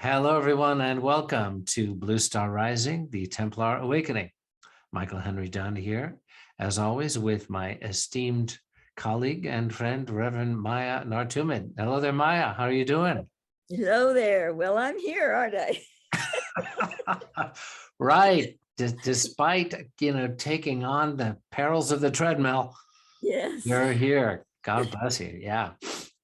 Hello, everyone, and welcome to Blue Star Rising, the Templar Awakening. Michael Henry Dunn here, as always, with my esteemed colleague and friend, Reverend Maya Nartumin. Hello there, Maya. How are you doing? Hello there. Well, I'm here, aren't I? Right. Despite, taking on the perils of the treadmill, Yes. you're here. God bless you. Yeah.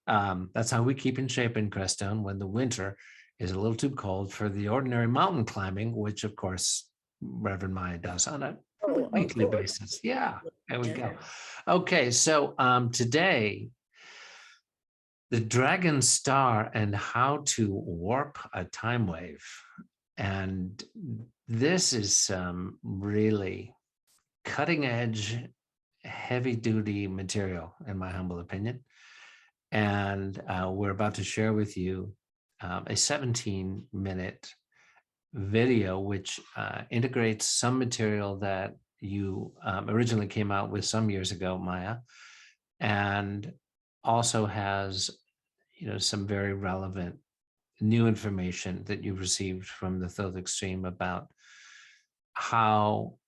That's how we keep in shape in Crestone when the winter is a little too cold for the ordinary mountain climbing, which of course Reverend Maya does on a Oh, of weekly course. basis. Yeah, there we Yeah. go. Okay, so today, the Dragon Star and how to warp a time wave. And this is some really cutting edge, heavy duty material, in my humble opinion. And we're about to share with you a 17-minute video which integrates some material that you originally came out with some years ago, Maya, and also has some very relevant new information that you've received from the Thoth Extreme about how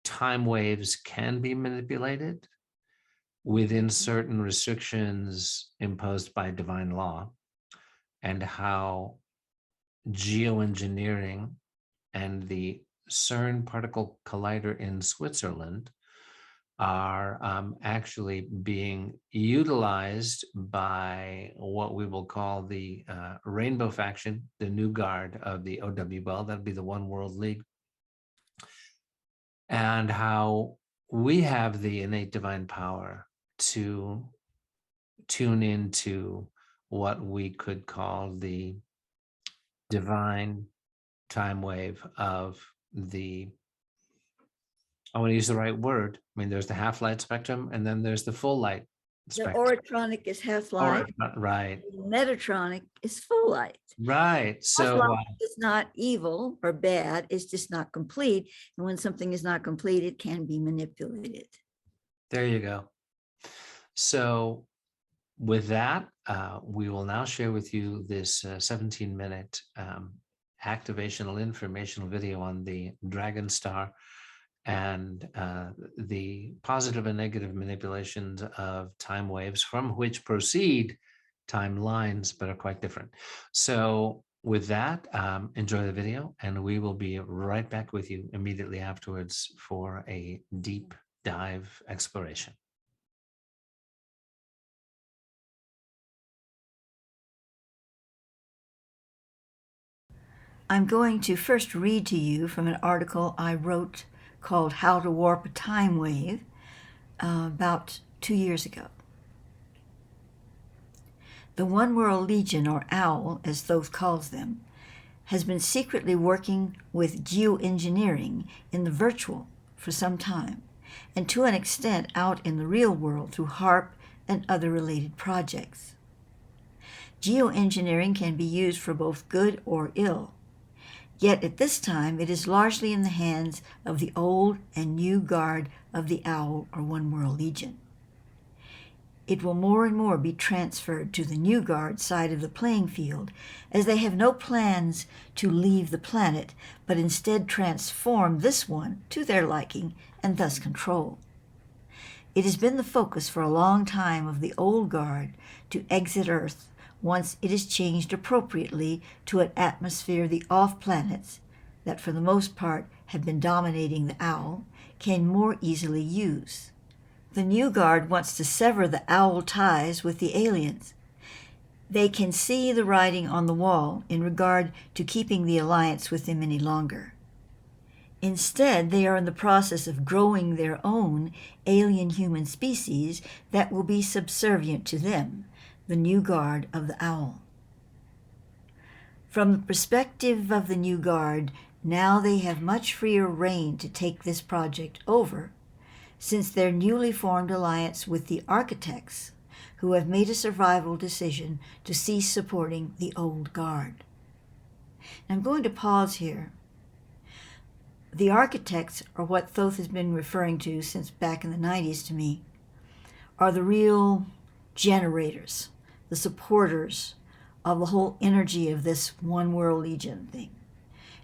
time waves can be manipulated within certain restrictions imposed by divine law, and how geoengineering and the CERN particle collider in Switzerland are actually being utilized by what we will call the Rainbow Faction, the new guard of the OWL, that'll be the One World League, and how we have the innate divine power to tune into what we could call the divine time wave of the, I want to use the right word. I mean, there's the half light spectrum and then there's the full light The spectrum. orotronic is half light. Right. The Metatronic is full light. Right. Half So light is not evil or bad. It's just not complete. And when something is not complete, it can be manipulated. there you go. So with that, we will now share with you this 17-minute activational informational video on the Dragon Star and the positive and negative manipulations of time waves from which proceed timelines, but are quite different. So with that, enjoy the video, and we will be right back with you immediately afterwards for a deep dive exploration. I'm going to first read to you from an article I wrote called How to Warp a Time Wave about 2 years ago. The One World Legion, or OWL, as Thoth calls them, has been secretly working with geoengineering in the virtual for some time, and to an extent out in the real world through HARP and other related projects. Geoengineering can be used for both good or ill, yet at this time it is largely in the hands of the old and new guard of the OWL, or One World Legion. It will more and more be transferred to the new guard side of the playing field, as they have no plans to leave the planet, but instead transform this one to their liking and thus control. It has been the focus for a long time of the old guard to exit Earth once it is changed appropriately to an atmosphere the off-planets, that for the most part have been dominating the OWL, can more easily use. The new guard wants to sever the OWL ties with the aliens. They can see the writing on the wall in regard to keeping the alliance with them any longer. Instead, they are in the process of growing their own alien human species that will be subservient to them, the new guard of the OWL. From the perspective of the new guard, now they have much freer rein to take this project over, since their newly formed alliance with the Architects, who have made a survival decision to cease supporting the old guard. I'm going to pause here. The Architects, or what Thoth has been referring to since back in the 90s to me, are the real generators, the supporters of the whole energy of this One World Legion thing.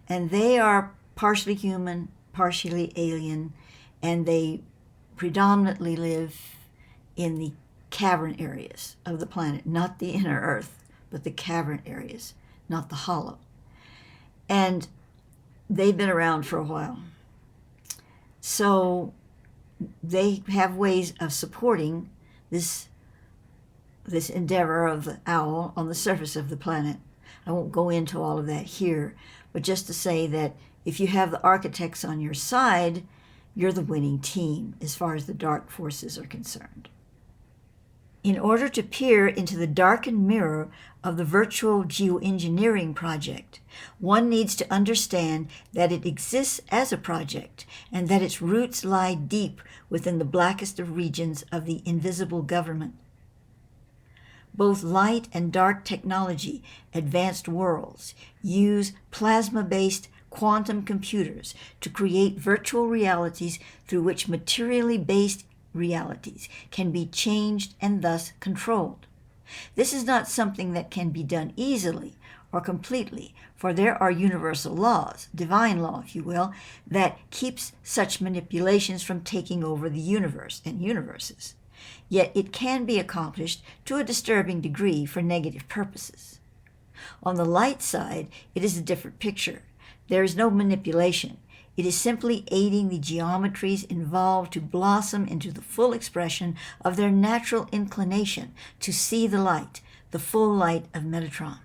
And they are partially human, partially alien, and they predominantly live in the cavern areas of the planet, not the inner Earth, but the cavern areas, not the hollow. And they've been around for a while. So they have ways of supporting this endeavor of the owl on the surface of the planet. I won't go into all of that here, but just to say that if you have the architects on your side, you're the winning team as far as the dark forces are concerned. In order to peer into the darkened mirror of the virtual geoengineering project, one needs to understand that it exists as a project and that its roots lie deep within the blackest of regions of the invisible government. Both light and dark technology, advanced worlds, use plasma-based quantum computers to create virtual realities through which materially based realities can be changed and thus controlled. This is not something that can be done easily or completely, for there are universal laws, divine law, if you will, that keeps such manipulations from taking over the universe and universes. Yet it can be accomplished to a disturbing degree for negative purposes. On the light side, it is a different picture. There is no manipulation. It is simply aiding the geometries involved to blossom into the full expression of their natural inclination to see the light, the full light of Metatron.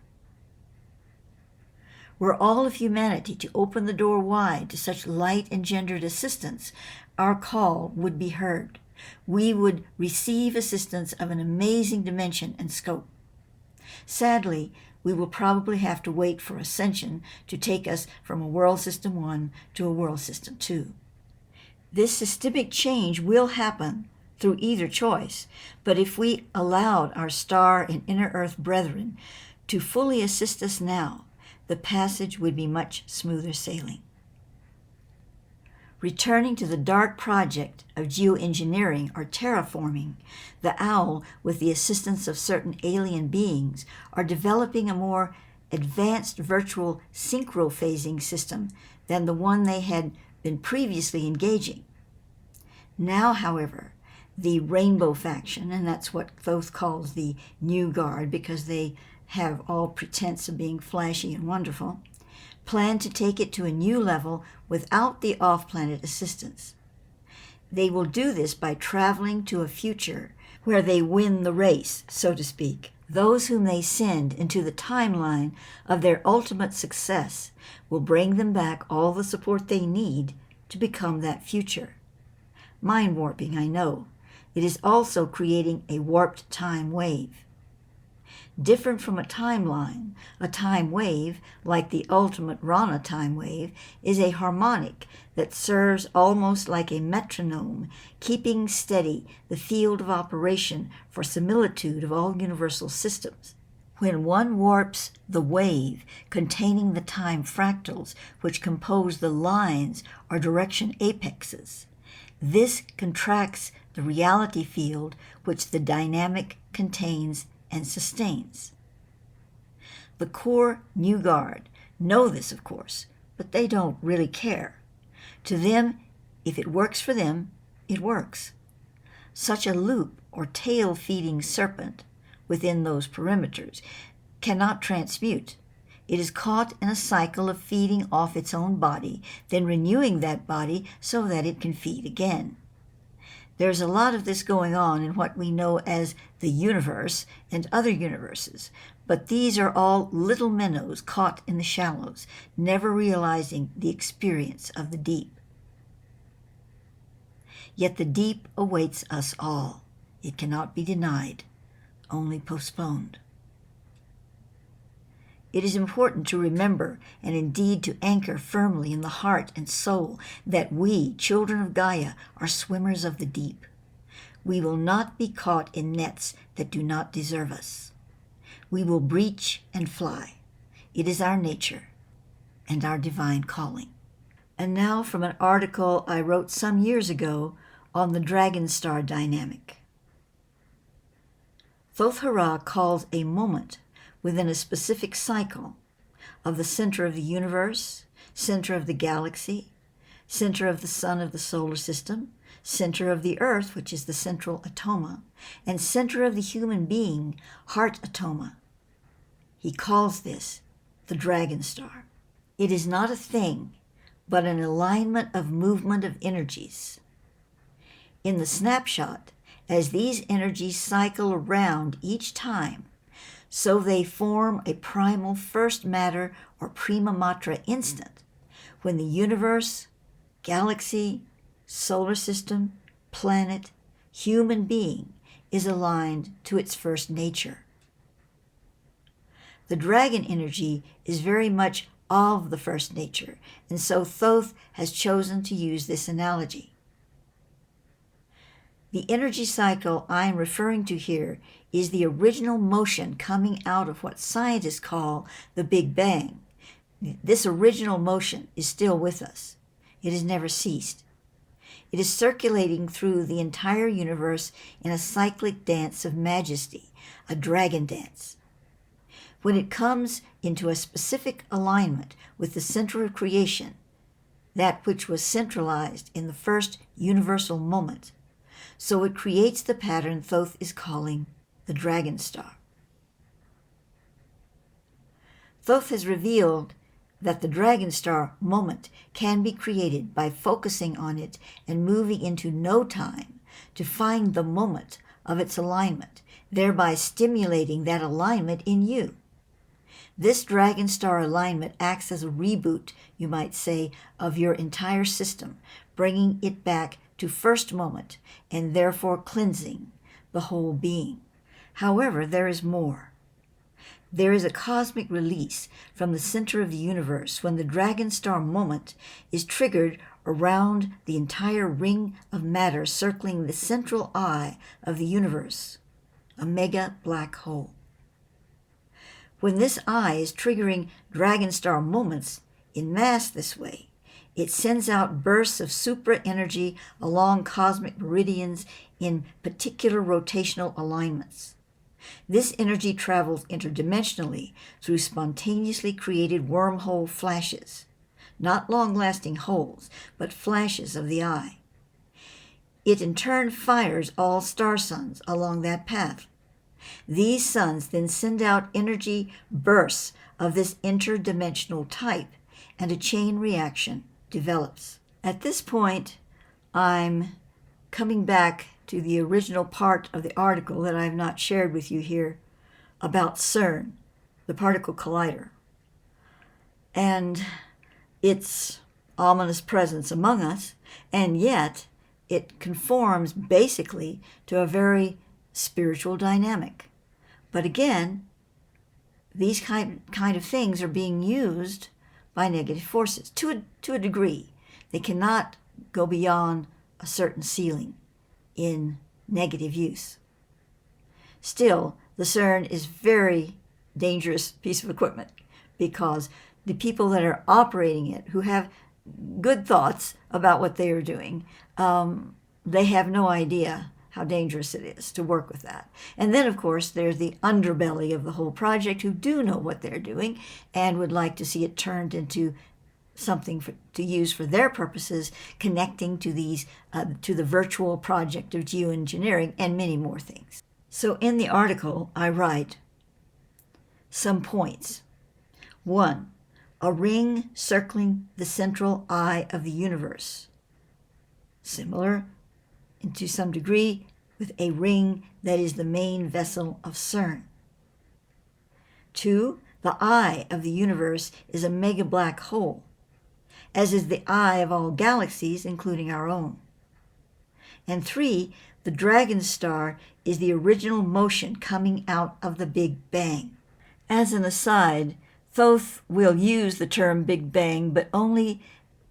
Were all of humanity to open the door wide to such light-engendered assistance, our call would be heard. We would receive assistance of an amazing dimension and scope. Sadly, we will probably have to wait for ascension to take us from a world system 1 to a world system 2. This systemic change will happen through either choice, but if we allowed our star and inner earth brethren to fully assist us now, the passage would be much smoother sailing. Returning to the dark project of geoengineering or terraforming, the owl, with the assistance of certain alien beings, are developing a more advanced virtual synchrophasing system than the one they had been previously engaging. Now, however, the Rainbow faction, and that's what Thoth calls the New Guard because they have all pretense of being flashy and wonderful, plan to take it to a new level without the off-planet assistance. They will do this by traveling to a future where they win the race, so to speak. Those whom they send into the timeline of their ultimate success will bring them back all the support they need to become that future. Mind warping, I know. It is also creating a warped time wave. Different from a timeline, a time wave, like the ultimate Rana time wave, is a harmonic that serves almost like a metronome, keeping steady the field of operation for similitude of all universal systems. When one warps the wave containing the time fractals which compose the lines or direction apexes, this contracts the reality field which the dynamic contains and sustains. The core New Guard know this, of course, but they don't really care. To them, if it works for them, it works. Such a loop or tail-feeding serpent within those perimeters cannot transmute. It is caught in a cycle of feeding off its own body, then renewing that body so that it can feed again. There's a lot of this going on in what we know as the universe and other universes, but these are all little minnows caught in the shallows, never realizing the experience of the deep. Yet the deep awaits us all. It cannot be denied, only postponed. It is important to remember and indeed to anchor firmly in the heart and soul that we, children of Gaia, are swimmers of the deep. We will not be caught in nets that do not deserve us. We will breach and fly. It is our nature and our divine calling. And now from an article I wrote some years ago on the Dragon Star dynamic. Thoth Hara calls a moment within a specific cycle of the center of the universe, center of the galaxy, center of the sun of the solar system, center of the earth, which is the central atoma, and center of the human being, heart atoma. He calls this the dragon star. It is not a thing, but an alignment of movement of energies. In the snapshot, as these energies cycle around each time, so they form a primal first matter or prima matra instant, when the universe, galaxy, solar system, planet, human being is aligned to its first nature. The dragon energy is very much of the first nature, and so Thoth has chosen to use this analogy. The energy cycle I am referring to here is the original motion coming out of what scientists call the Big Bang. This original motion is still with us. It has never ceased. It is circulating through the entire universe in a cyclic dance of majesty, a dragon dance. When it comes into a specific alignment with the center of creation, that which was centralized in the first universal moment, so it creates the pattern Thoth is calling the dragon star. Thoth has revealed that the dragon star moment can be created by focusing on it and moving into no time to find the moment of its alignment, thereby stimulating that alignment in you. This dragon star alignment acts as a reboot, you might say, of your entire system, bringing it back to first moment and therefore cleansing the whole being. However, there is more. There is a cosmic release from the center of the universe when the dragon star moment is triggered around the entire ring of matter circling the central eye of the universe, a mega black hole. When this eye is triggering dragon star moments in mass this way, it sends out bursts of supra energy along cosmic meridians in particular rotational alignments. This energy travels interdimensionally through spontaneously created wormhole flashes, not long-lasting holes, but flashes of the eye. It in turn fires all star suns along that path. These suns then send out energy bursts of this interdimensional type, and a chain reaction develops. At this point, I'm coming back to the original part of the article that I have not shared with you here about CERN, the particle collider, and its ominous presence among us, and yet it conforms basically to a very spiritual dynamic. But again, these kind of things are being used by negative forces to a degree. They cannot go beyond a certain ceiling in negative use. Still, the CERN is a very dangerous piece of equipment because the people that are operating it, who have good thoughts about what they are doing, they have no idea how dangerous it is to work with that. And then, of course, there's the underbelly of the whole project who do know what they're doing and would like to see it turned into something to use for their purposes, connecting to these to the virtual project of geoengineering and many more things. So in the article, I write some points. 1. A ring circling the central eye of the universe. Similar, and to some degree, with a ring that is the main vessel of CERN. 2. The eye of the universe is a mega black hole, as is the eye of all galaxies, including our own. And 3. The dragon star is the original motion coming out of the Big Bang. As an aside, Thoth will use the term Big Bang, but only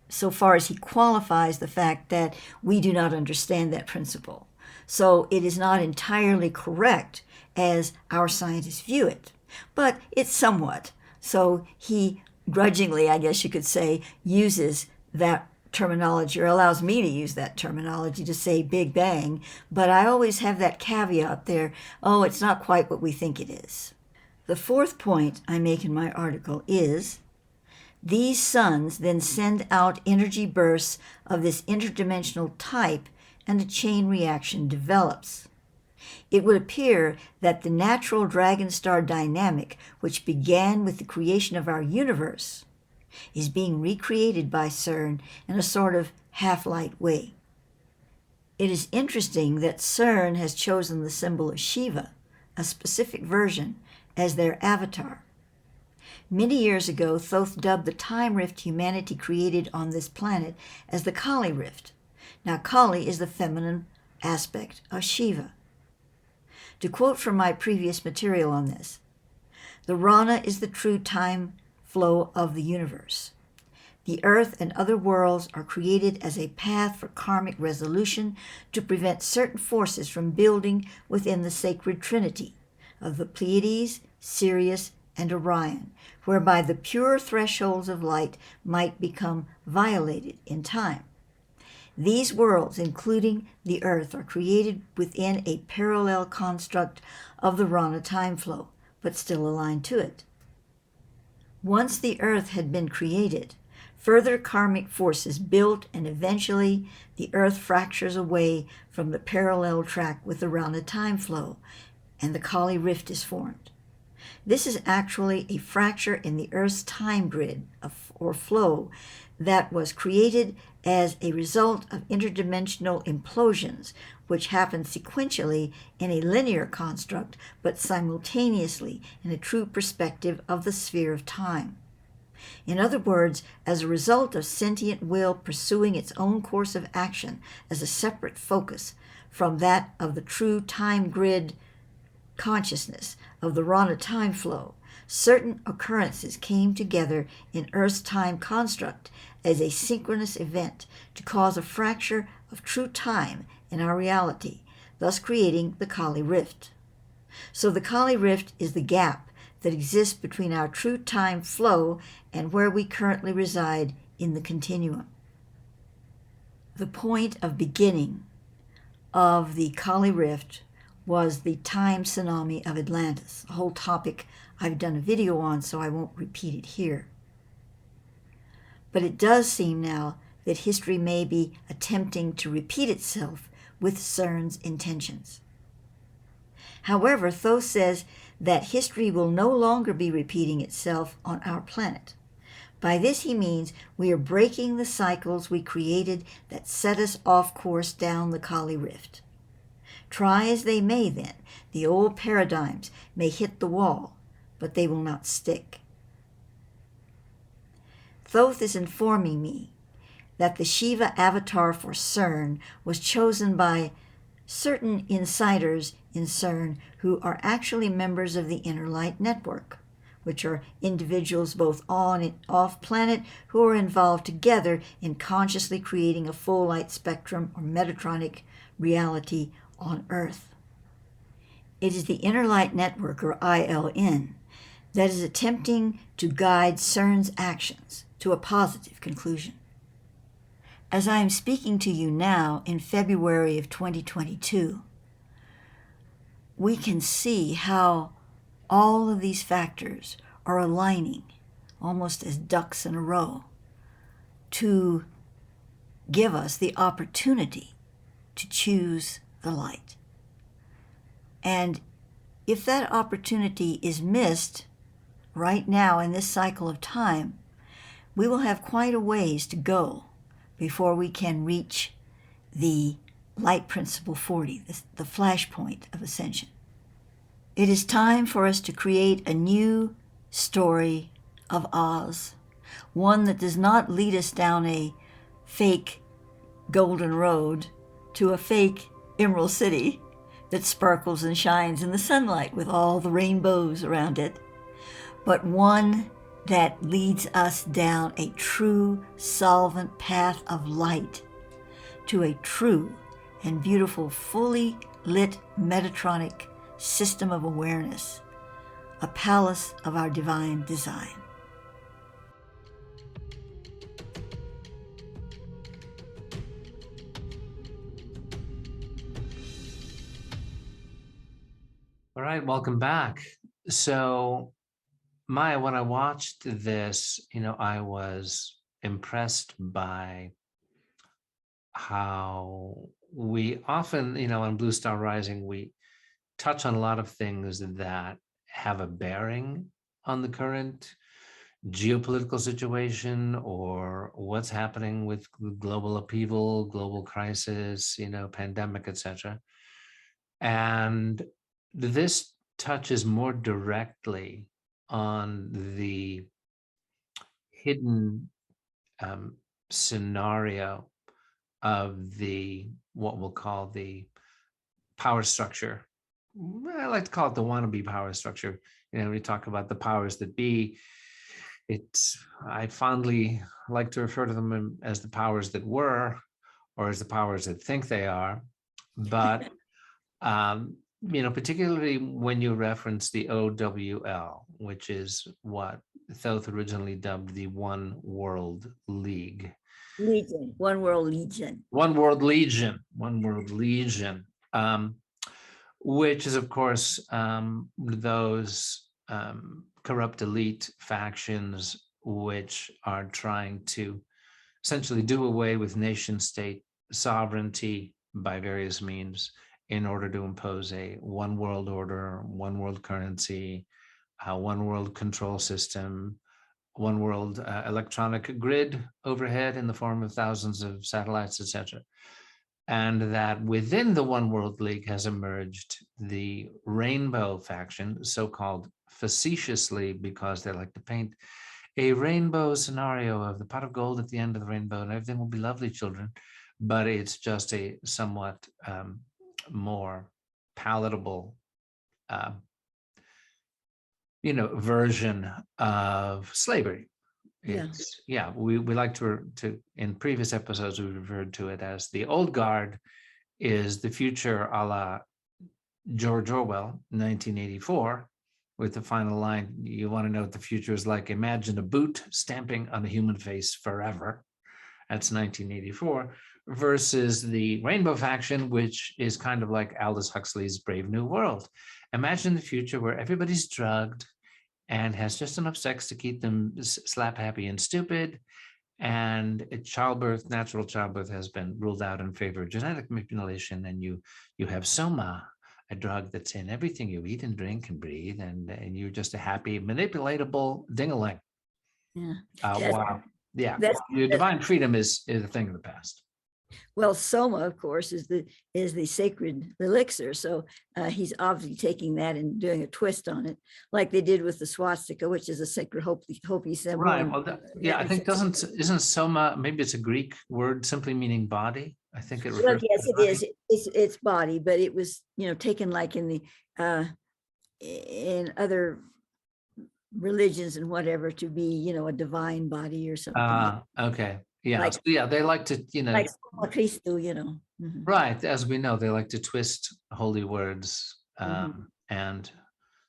so far as he qualifies the fact that we do not understand that principle. So it is not entirely correct as our scientists view it, but it's somewhat. So he grudgingly, I guess you could say, uses that terminology, or allows me to use that terminology to say Big Bang, but I always have that caveat there, it's not quite what we think it is. The fourth point I make in my article is these suns then send out energy bursts of this interdimensional type, and a chain reaction develops. It would appear that the natural dragon star dynamic, which began with the creation of our universe, is being recreated by CERN in a sort of half-light way. It is interesting that CERN has chosen the symbol of Shiva, a specific version, as their avatar. Many years ago, Thoth dubbed the time rift humanity created on this planet as the Kali Rift. Now, Kali is the feminine aspect of Shiva. To quote from my previous material on this, the Rana is the true time flow of the universe. The earth and other worlds are created as a path for karmic resolution to prevent certain forces from building within the sacred trinity of the Pleiades, Sirius, and Orion, whereby the pure thresholds of light might become violated in time. These worlds, including the earth, are created within a parallel construct of the Rana time flow, but still aligned to it. Once the earth had been created, further karmic forces built, and eventually the earth fractures away from the parallel track with the Rana time flow, and the Kali Rift is formed. This is actually a fracture in the Earth's time grid or flow that was created as a result of interdimensional implosions, which happen sequentially in a linear construct, but simultaneously in a true perspective of the sphere of time. In other words, as a result of sentient will pursuing its own course of action as a separate focus from that of the true time grid consciousness of the Rana time flow, certain occurrences came together in Earth's time construct as a synchronous event to cause a fracture of true time in our reality, thus creating the Kali Rift. So the Kali Rift is the gap that exists between our true time flow and where we currently reside in the continuum. The point of beginning of the Kali Rift was the time tsunami of Atlantis, a whole topic I've done a video on, so I won't repeat it here. But it does seem now that history may be attempting to repeat itself with CERN's intentions. However, Thoth says that history will no longer be repeating itself on our planet. By this he means we are breaking the cycles we created that set us off course down the Kali Rift. Try as they may then, the old paradigms may hit the wall, but they will not stick. Thoth is informing me that the Shiva avatar for CERN was chosen by certain insiders in CERN who are actually members of the Inner Light Network, which are individuals both on and off planet who are involved together in consciously creating a full light spectrum or Metatronic reality on Earth. It is the Inner Light Network, or ILN, that is attempting to guide CERN's actions to a positive conclusion. As I am speaking to you now in February of 2022, we can see how all of these factors are aligning almost as ducks in a row to give us the opportunity to choose the light. And if that opportunity is missed right now in this cycle of time, we will have quite a ways to go before we can reach the light principle 40, the flashpoint of ascension. It is time for us to create a new story of Oz, one that does not lead us down a fake golden road to a fake Emerald City that sparkles and shines in the sunlight with all the rainbows around it, but one that leads us down a true solvent path of light to a true and beautiful, fully lit Metatronic system of awareness, a palace of our divine design. All right, welcome back. So Maya, when I watched this, I was impressed by how we often, on Blue Star Rising, we touch on a lot of things that have a bearing on the current geopolitical situation or what's happening with global upheaval, global crisis, pandemic, etc. And this touches more directly on the hidden scenario of the what we'll call the power structure. I like to call it the wannabe power structure. We talk about the powers that be. I fondly like to refer to them as the powers that were, or as the powers that think they are. But particularly when you reference the OWL, which is what Thoth originally dubbed the One World League. Legion, One World Legion. One World Legion, One World Legion, which is, of course, those corrupt elite factions which are trying to essentially do away with nation state sovereignty by various means in order to impose a one world order, one world currency, one world control system, one world electronic grid overhead in the form of thousands of satellites, etc. And that within the One World League has emerged the Rainbow faction, so-called facetiously because they like to paint a rainbow scenario of the pot of gold at the end of the rainbow and everything will be lovely, children. But it's just a somewhat more palatable version of slavery. We like to in previous episodes we referred to it as the old guard is the future, a la George Orwell 1984, with the final line, you want to know what the future is like, imagine a boot stamping on a human face forever. That's 1984, versus the Rainbow faction, which is kind of like Aldous Huxley's Brave New World. Imagine the future where everybody's drugged and has just enough sex to keep them slap happy and stupid. And natural childbirth has been ruled out in favor of genetic manipulation. And you have Soma, a drug that's in everything you eat and drink and breathe. And you're just a happy, manipulatable ding-a-ling. Yeah. Wow. Yeah. Your divine freedom is a thing of the past. Well, Soma, of course, is the sacred elixir. So he's obviously taking that and doing a twist on it, like they did with the swastika, which is a sacred Hopi symbol. Right. Well, I think isn't Soma, maybe it's a Greek word simply meaning body. I think it refers. Yes, it is. It's body, but it was taken like in other religions and whatever to be a divine body or something. Okay. Yeah. They like to, like Cristo, Mm-hmm. Right. As we know, they like to twist holy words and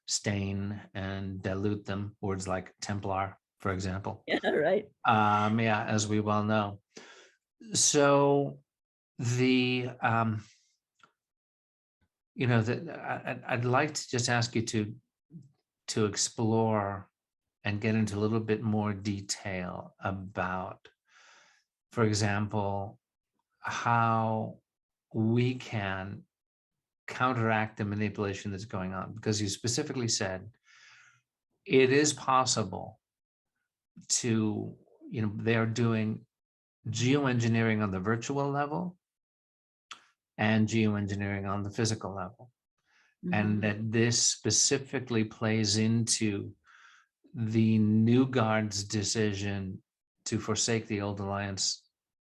stain and dilute them. Words like Templar, for example. Yeah, right. As we well know. So I'd like to just ask you to explore and get into a little bit more detail about, for example, how we can counteract the manipulation that's going on, because you specifically said it is possible to, they're doing geoengineering on the virtual level and geoengineering on the physical level. And that this specifically plays into the New Guard's decision to forsake the old alliance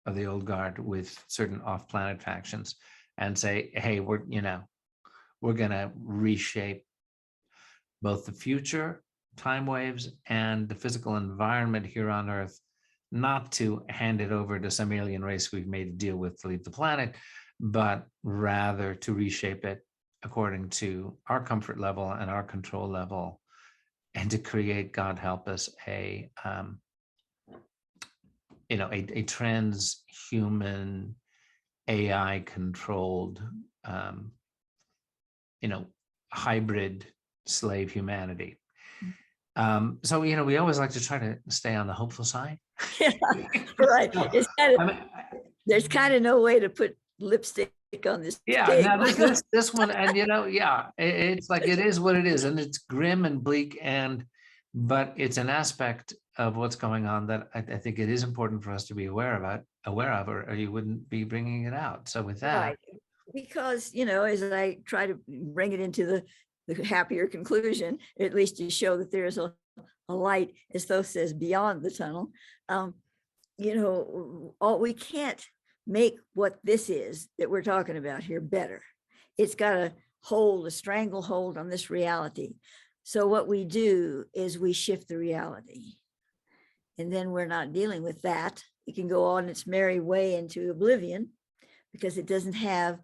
of the old guard with certain off-planet factions and say, hey, we're going to reshape both the future time waves and the physical environment here on Earth, not to hand it over to some alien race we've made a deal with to leave the planet, but rather to reshape it according to our comfort level and our control level, and to create, God help us, a transhuman, AI controlled, hybrid slave humanity. So, we always like to try to stay on the hopeful side. Yeah, right. So, It's kind of, I mean, there's kind of no way to put lipstick on this yeah, cake. now this one, and yeah, it's like it is what it is, and it's grim and bleak, but it's an aspect of what's going on that I think it is important for us to be aware of, or you wouldn't be bringing it out. So with that, Right. Because, as I try to bring it into the happier conclusion, at least to show that there is a light, as though says, beyond the tunnel. We can't make what this is that we're talking about here better. It's got a stranglehold on this reality. So what we do is we shift the reality. And then we're not dealing with that. It can go on its merry way into oblivion because it doesn't have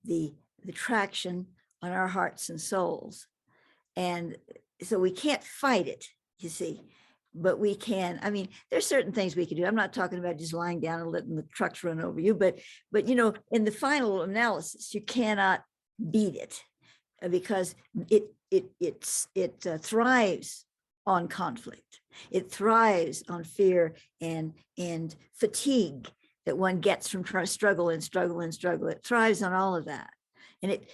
the traction on our hearts and souls. And so we can't fight it, you see, but we can. I mean, there's certain things we can do. I'm not talking about just lying down and letting the trucks run over you, but in the final analysis, you cannot beat it because it thrives on conflict. It thrives on fear and fatigue that one gets from trying to struggle and struggle and struggle. It thrives on all of that, and it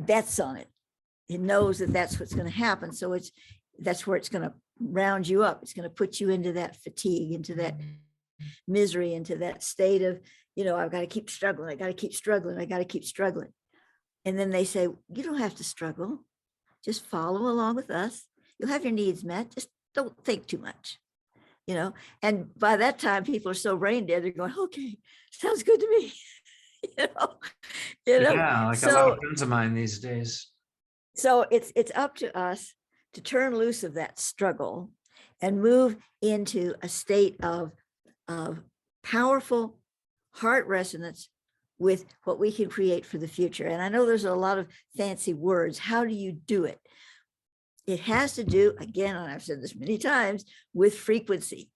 bets on it. It knows that that's what's going to happen. So that's where it's going to round you up. It's going to put you into that fatigue, into that misery, into that state of, I've got to keep struggling. I got to keep struggling. I got to keep struggling. And then they say, you don't have to struggle. Just follow along with us. You'll have your needs met. Just don't think too much, And by that time, people are so brain dead. They're going, okay, sounds good to me. yeah, like a lot So of friends of mine these days. so it's up to us to turn loose of that struggle and move into a state of powerful heart resonance with what we can create for the future. And I know there's a lot of fancy words. How do you do it? It has to do, again, and I've said this many times, with frequency.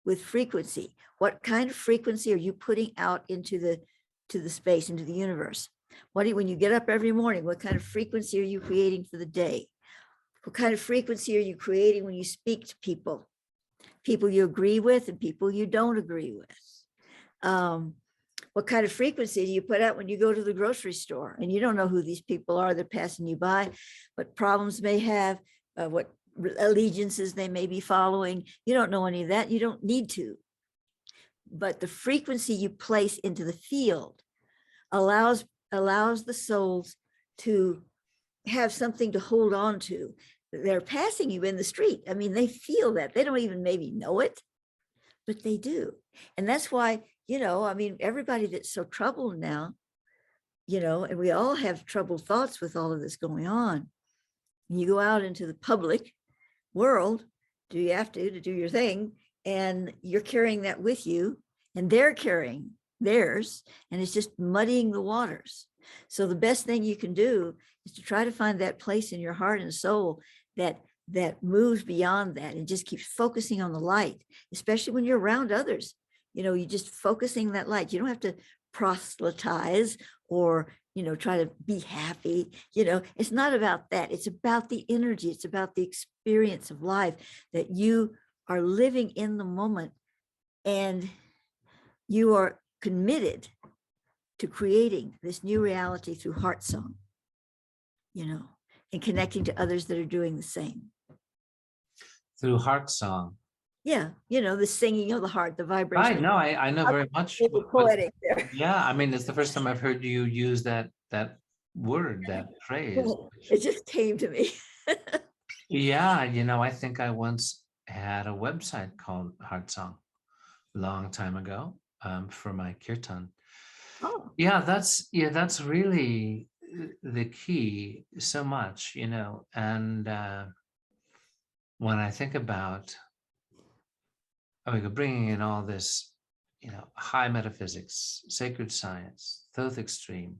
With frequency. What kind of frequency are you putting out into the space, into the universe? When you get up every morning, what kind of frequency are you creating for the day? What kind of frequency are you creating when you speak to people you agree with and people you don't agree with? What kind of frequency do you put out when you go to the grocery store and you don't know who these people are? They're passing you by, what problems they have, what allegiances they may be following. You don't know any of that. You don't need to. But the frequency you place into the field allows the souls to have something to hold on to. They're passing you in the street. I mean, they feel that. They don't even maybe know it, but they do. And that's why, everybody that's so troubled now, and we all have troubled thoughts with all of this going on. When you go out into the public world, do you have to do your thing, and you're carrying that with you, and they're carrying theirs, and it's just muddying the waters. So the best thing you can do is to try to find that place in your heart and soul that moves beyond that and just keeps focusing on the light, especially when you're around others. You just focusing that light. You don't have to proselytize or, try to be happy. It's not about that. It's about the energy. It's about the experience of life, that you are living in the moment and you are committed to creating this new reality through heart song, and connecting to others that are doing the same. Through heart song. Yeah, the singing of the heart, the vibration. Right, no, I know very much. Poetic there. Yeah, I mean, it's the first time I've heard you use that word, that phrase. It just came to me. Yeah, I think I once had a website called Heart Song a long time ago, for my kirtan. Oh. Yeah, that's really the key so much, and when I think about bringing in all this, high metaphysics, sacred science, Thoth extreme,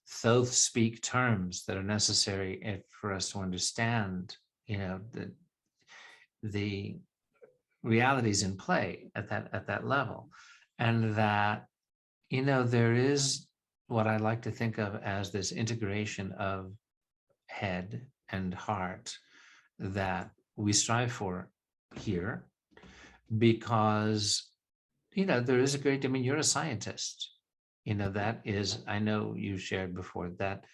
Thoth speak terms that are necessary for us to understand, the realities in play at that level, and that, there is what I like to think of as this integration of head and heart that we strive for here, because, there is a great, I mean, you're a scientist, that is, I know you shared before, that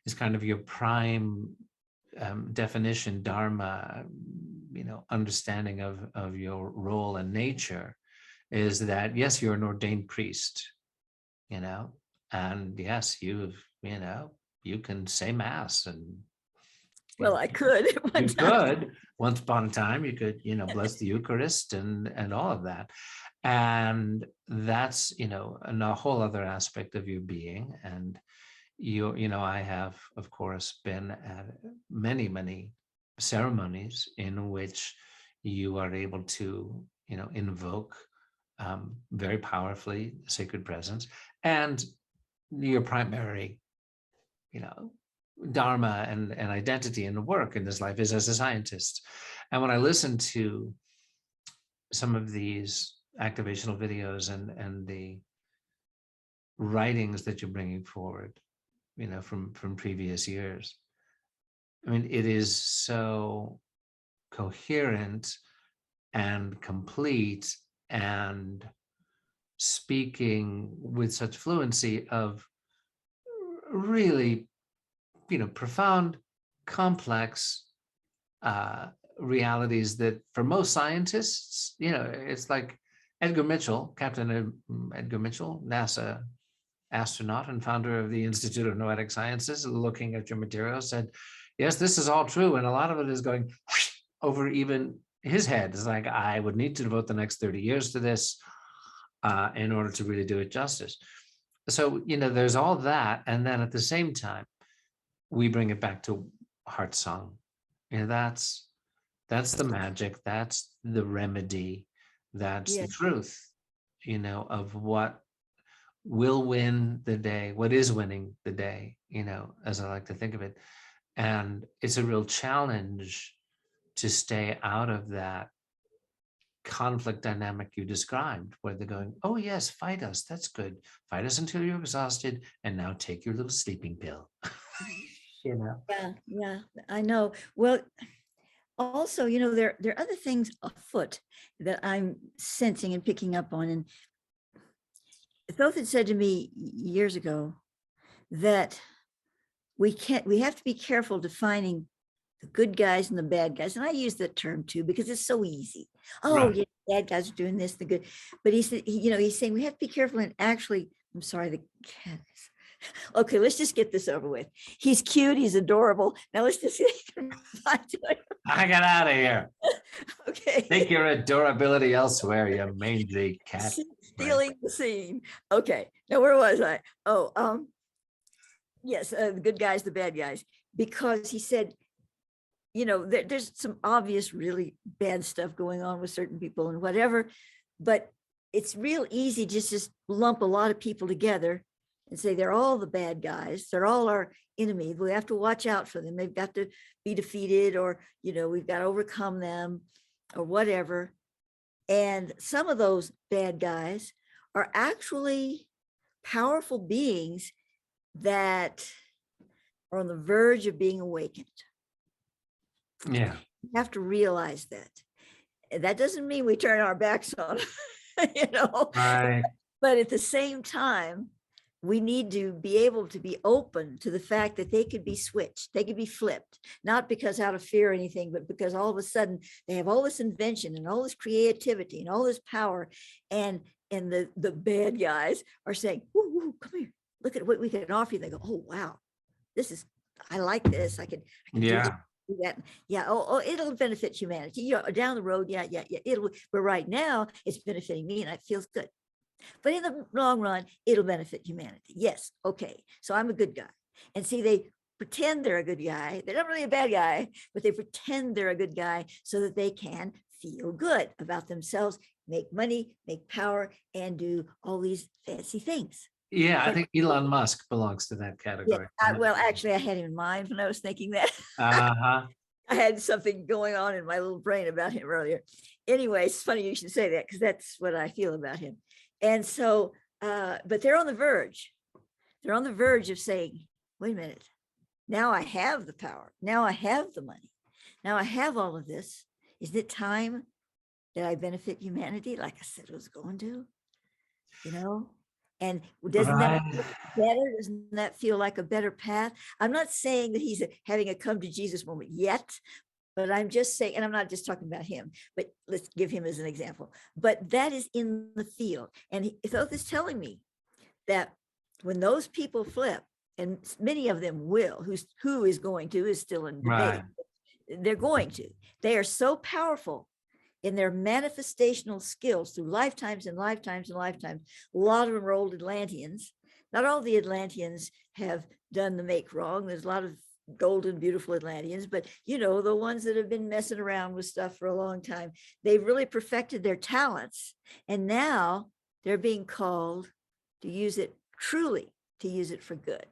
is kind of your prime definition, dharma, understanding of your role and nature, is that, yes, you're an ordained priest, and yes, you can say mass, and Well, I could at one you time. could, once upon a time, you could, bless the Eucharist and all of that. And that's, a whole other aspect of your being. And I have, of course, been at many, many ceremonies in which you are able to, invoke very powerfully sacred presence, and your primary, dharma and identity and work in this life is as a scientist. And when I listen to some of these activational videos and the writings that you're bringing forward, from previous years, I mean, it is so coherent and complete, and speaking with such fluency of really, profound, complex realities that for most scientists, it's like Edgar Mitchell, Captain Edgar Mitchell, NASA astronaut and founder of the Institute of Noetic Sciences, looking at your material, said, yes, this is all true. And a lot of it is going over even his head. It's like, I would need to devote the next 30 years to this in order to really do it justice. So, there's all that. And then at the same time, we bring it back to heart song. That's the magic. That's the remedy. That's the truth, of what will win the day, what is winning the day, as I like to think of it. And it's a real challenge to stay out of that conflict dynamic you described, where they're going, oh yes, fight us, that's good, fight us until you're exhausted, and now take your little sleeping pill. Yeah, I know. Well, also, there are other things afoot that I'm sensing and picking up on. And Thoth had said to me years ago that we have to be careful defining the good guys and the bad guys. And I use that term too, because it's so easy. Oh, Right. yeah, bad guys are doing this, the good. But he said, he's saying we have to be careful. And actually, I'm sorry, the cat is. Okay, let's just get this over with. He's cute. He's adorable. Now let's just I got out of here. Okay. Take your adorability elsewhere, you mangy cat. Stealing the scene. Okay. Now where was I? Oh, yes, the good guys, the bad guys. Because he said, there's some obvious, really bad stuff going on with certain people and whatever, but it's real easy just lump a lot of people together and say they're all the bad guys. They're all our enemy. We have to watch out for them. They've got to be defeated, or, we've got to overcome them or whatever. And some of those bad guys are actually powerful beings that are on the verge of being awakened. Yeah. You have to realize that. That doesn't mean we turn our backs on, Right. But at the same time, we need to be able to be open to the fact that they could be switched, they could be flipped, not because out of fear or anything, but because all of a sudden they have all this invention and all this creativity and all this power, and the bad guys are saying, woo, come here, look at what we can offer you. They go, oh wow, I like this. I can Yeah. do that. Yeah. Oh, it'll benefit humanity. Down the road. Yeah. But right now it's benefiting me and it feels good. But in the long run, it'll benefit humanity. Yes. Okay. So I'm a good guy. And see, they pretend they're a good guy. They're not really a bad guy, but they pretend they're a good guy so that they can feel good about themselves, make money, make power, and do all these fancy things. Yeah, I think Elon Musk belongs to that category. Well, actually, I had him in mind when I was thinking that. Uh-huh. I had something going on in my little brain about him earlier. Anyway, it's funny you should say that, because that's what I feel about him. And so, but they're on the verge. They're on the verge of saying, wait a minute, Now I have the power. Now I have the money. Now I have all of this. Isn't it time that I benefit humanity like I said I was going to? You know? And doesn't that Right. feel better? Doesn't that feel like a better path? I'm not saying that he's having a come to Jesus moment yet, but I'm just saying, and I'm not just talking about him, but let's give him as an example. But that is in the field. And Thoth is telling me that when those people flip, and many of them will, who is going to is still in debate. Right. They're going to. They are so powerful in their manifestational skills through lifetimes and lifetimes and lifetimes. A lot of them are old Atlanteans. Not all the Atlanteans have done the make wrong. There's a lot of golden, beautiful Atlanteans, but the ones that have been messing around with stuff for a long time, they've really perfected their talents. And now they're being called to use it truly, to use it for good.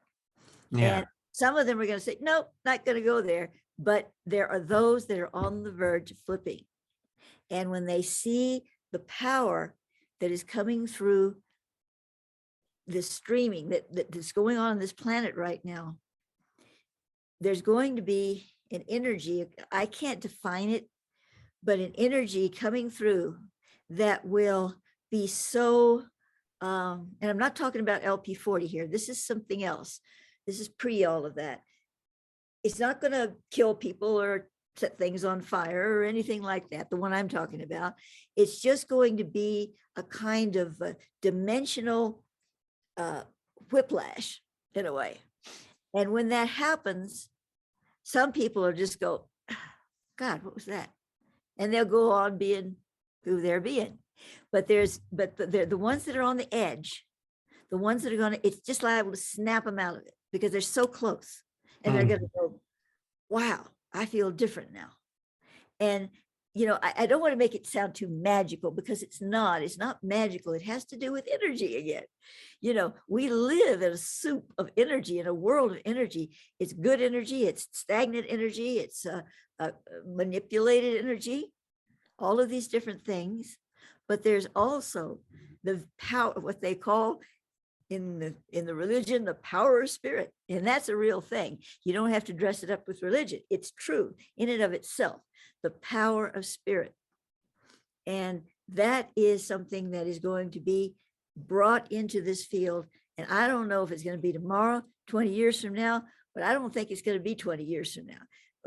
Yeah. And some of them are going to say, nope, not going to go there. But there are those that are on the verge of flipping. And when they see the power that is coming through this streaming that's going on this planet right now, there's going to be an energy, I can't define it, but an energy coming through that will be so, and I'm not talking about LP40 here. This is something else. This is pre all of that. It's not going to kill people or set things on fire or anything like that, the one I'm talking about. It's just going to be a kind of a dimensional whiplash in a way. And when that happens, some people are just go, God, what was that? And they'll go on being who they're being. But they're the ones that are on the edge, the ones that are going to, it's just liable to snap them out of it because they're so close. And they're going to go, wow, I feel different now. And, I don't want to make it sound too magical because it's not magical. It has to do with energy again. We live in a soup of energy, in a world of energy. It's good energy. It's stagnant energy. It's manipulated energy, all of these different things. But there's also the power, what they call in the religion, the power of spirit. And that's a real thing. You don't have to dress it up with religion. It's true in and of itself, the power of spirit. And that is something that is going to be brought into this field. And I don't know if it's going to be tomorrow, 20 years from now, but I don't think it's going to be 20 years from now.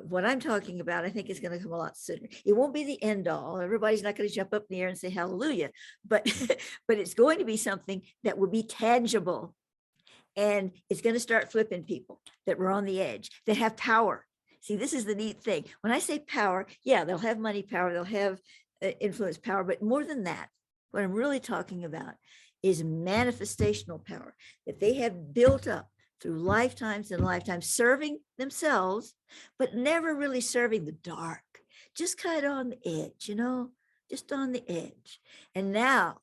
What I'm talking about, I think it's going to come a lot sooner. It won't be the end all. Everybody's not going to jump up in the air and say hallelujah, but it's going to be something that will be tangible. And it's going to start flipping people that were on the edge, that have power. See, this is the neat thing. When I say power, yeah, they'll have money power, they'll have influence power, but more than that, what I'm really talking about is manifestational power that they have built up through lifetimes and lifetimes, serving themselves, but never really serving the dark, just kind of on the edge, just on the edge. And now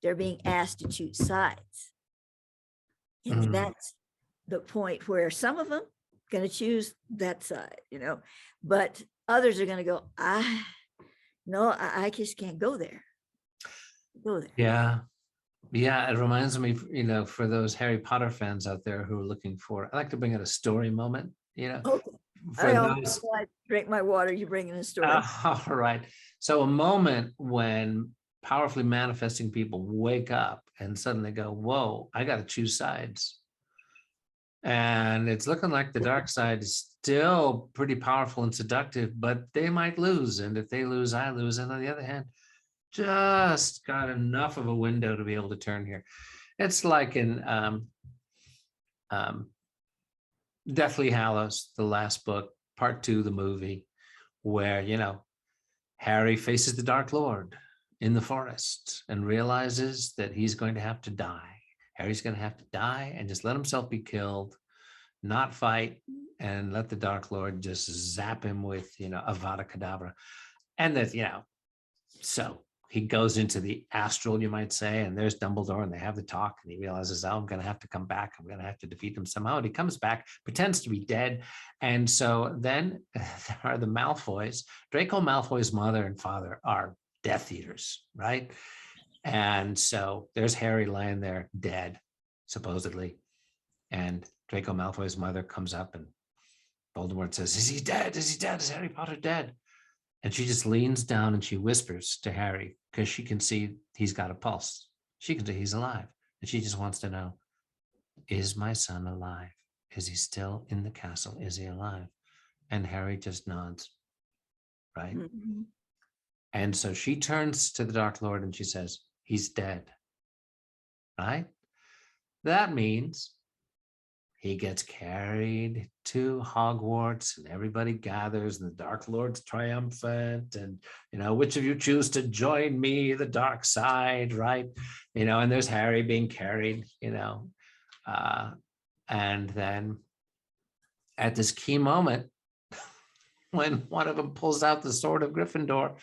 they're being asked to choose sides. And that's the point where some of them going to choose that side, but others are going to go, no, I just can't go there. Yeah. Yeah, it reminds me, for those Harry Potter fans out there who are looking for, I like to bring out a story moment, Okay. for those. I drink my water, you bring in a story. All right. So a moment when powerfully manifesting people wake up and suddenly go, whoa, I got to choose sides. And it's looking like the dark side is still pretty powerful and seductive, but they might lose. And if they lose, I lose. And on the other hand, just got enough of a window to be able to turn here. It's like in Deathly Hallows, the last book, part 2, the movie, where, Harry faces the Dark Lord in the forest and realizes that he's going to have to die. Harry's going to have to die and just let himself be killed, not fight, and let the Dark Lord just zap him with, Avada Kedavra. And that, so he goes into the astral, you might say, and there's Dumbledore, and they have the talk, and he realizes, oh, I'm going to have to come back. I'm going to have to defeat him somehow. And he comes back, pretends to be dead. And so then there are the Malfoys. Draco Malfoy's mother and father are Death Eaters, right? And so there's Harry lying there dead, supposedly. And Draco Malfoy's mother comes up and Voldemort says, "Is he dead? Is he dead? Is Harry Potter dead?" And she just leans down and she whispers to Harry because she can see he's got a pulse. She can see he's alive. And she just wants to know, is my son alive? Is he still in the castle? Is he alive? And Harry just nods, right? Mhm. And so she turns to the Dark Lord and she says, he's dead, right? That means he gets carried to Hogwarts and everybody gathers and the Dark Lord's triumphant and, which of you choose to join me, the dark side, right? And there's Harry being carried, and then at this key moment, when one of them pulls out the sword of Gryffindor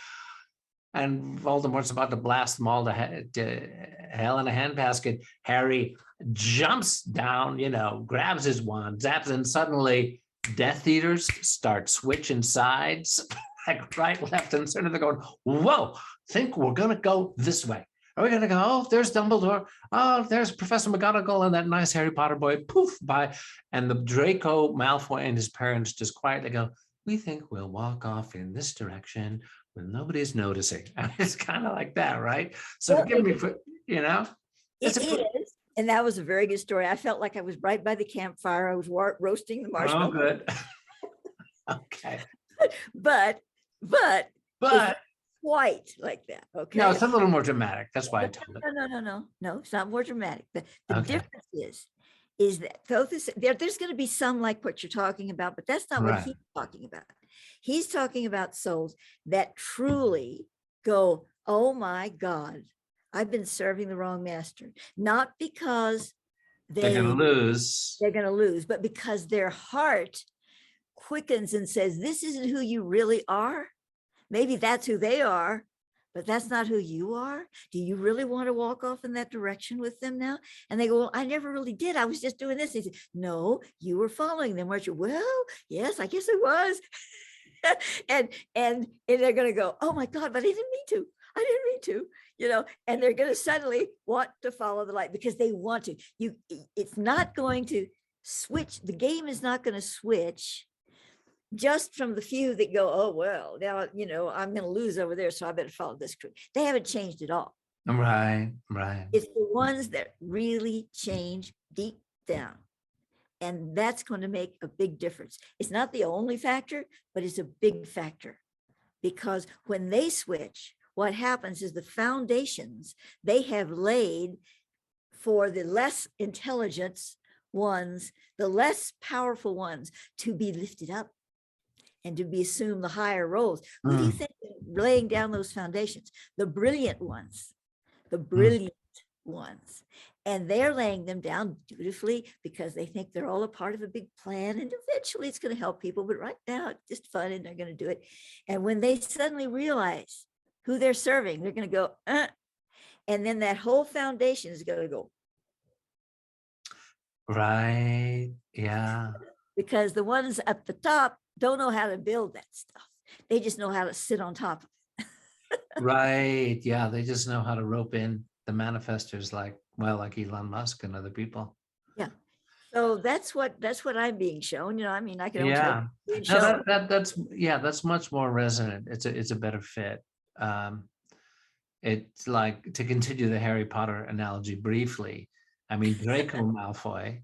and Voldemort's about to blast them all to hell in a handbasket, Harry jumps down, grabs his wand, zaps, and suddenly Death Eaters start switching sides, like right, left, and center. They're going, whoa, think we're going to go this way. Are we going to go, oh, there's Dumbledore. Oh, there's Professor McGonagall and that nice Harry Potter boy, poof, by. And the Draco Malfoy and his parents just quietly go, we think we'll walk off in this direction when nobody's noticing. And it's kind of like that, right? So Well, forgive me for, it's It is. And that was a very good story. I felt like I was right by the campfire. I was roasting the oh, marshmallow. good. Okay. But But it's quite like that. Okay. no, it's a little more dramatic. That's why I told it. No, it's not more dramatic. The Okay. difference is that though there's going to be some like what you're talking about, but that's not what Right. he's talking about. He's talking about souls that truly go, oh my God, I've been serving the wrong master. Not because They're going to lose. they're going to lose, but because their heart quickens and says, this isn't who you really are. Maybe that's who they are, but that's not who you are. Do you really want to walk off in that direction with them now? And they go, well, I never really did. I was just doing this. They say, no, you were following them, weren't you? Well, yes, I guess I was. and they're going to go, oh my God, but I didn't mean to. I didn't mean to, and they're going to suddenly want to follow the light because they want to. It's not going to switch. The game is not going to switch just from the few that go, oh, well, now, I'm going to lose over there, so I better follow this crew. They haven't changed at all. Right. It's the ones that really change deep down. And that's going to make a big difference. It's not the only factor, but it's a big factor. Because when they switch, what happens is the foundations they have laid for the less intelligence ones, the less powerful ones, to be lifted up and to be assumed the higher roles. Who do you think is laying down those foundations? The brilliant ones, And they're laying them down dutifully because they think they're all a part of a big plan. And eventually it's going to help people. But right now it's just fun and they're going to do it. And when they suddenly realize who they're serving, they're going to go, and then that whole foundation is going to go. Right. Yeah. Because the ones at the top don't know how to build that stuff. They just know how to sit on top of it. Right. Yeah. They just know how to rope in the manifestors like Elon Musk and other people. Yeah. So that's what I'm being shown. I mean, I can. Yeah. No, that's much more resonant. It's a better fit. It's like, to continue the Harry Potter analogy briefly. I mean, Draco Malfoy,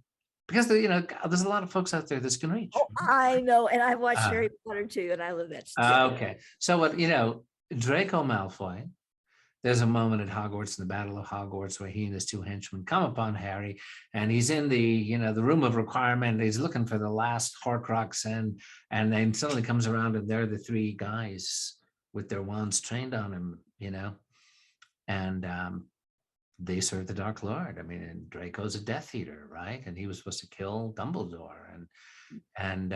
because there's a lot of folks out there this can reach. Oh, I know, and I watched Harry Potter too, and I love that stuff. Okay, so what Draco Malfoy. There's a moment at Hogwarts, in the Battle of Hogwarts, where he and his two henchmen come upon Harry, and he's in the the room of requirement. He's looking for the last Horcrux, and then suddenly comes around, and they're the three guys with their wands trained on him, and they serve the Dark Lord. I mean, and Draco's a Death Eater, right? And he was supposed to kill Dumbledore, and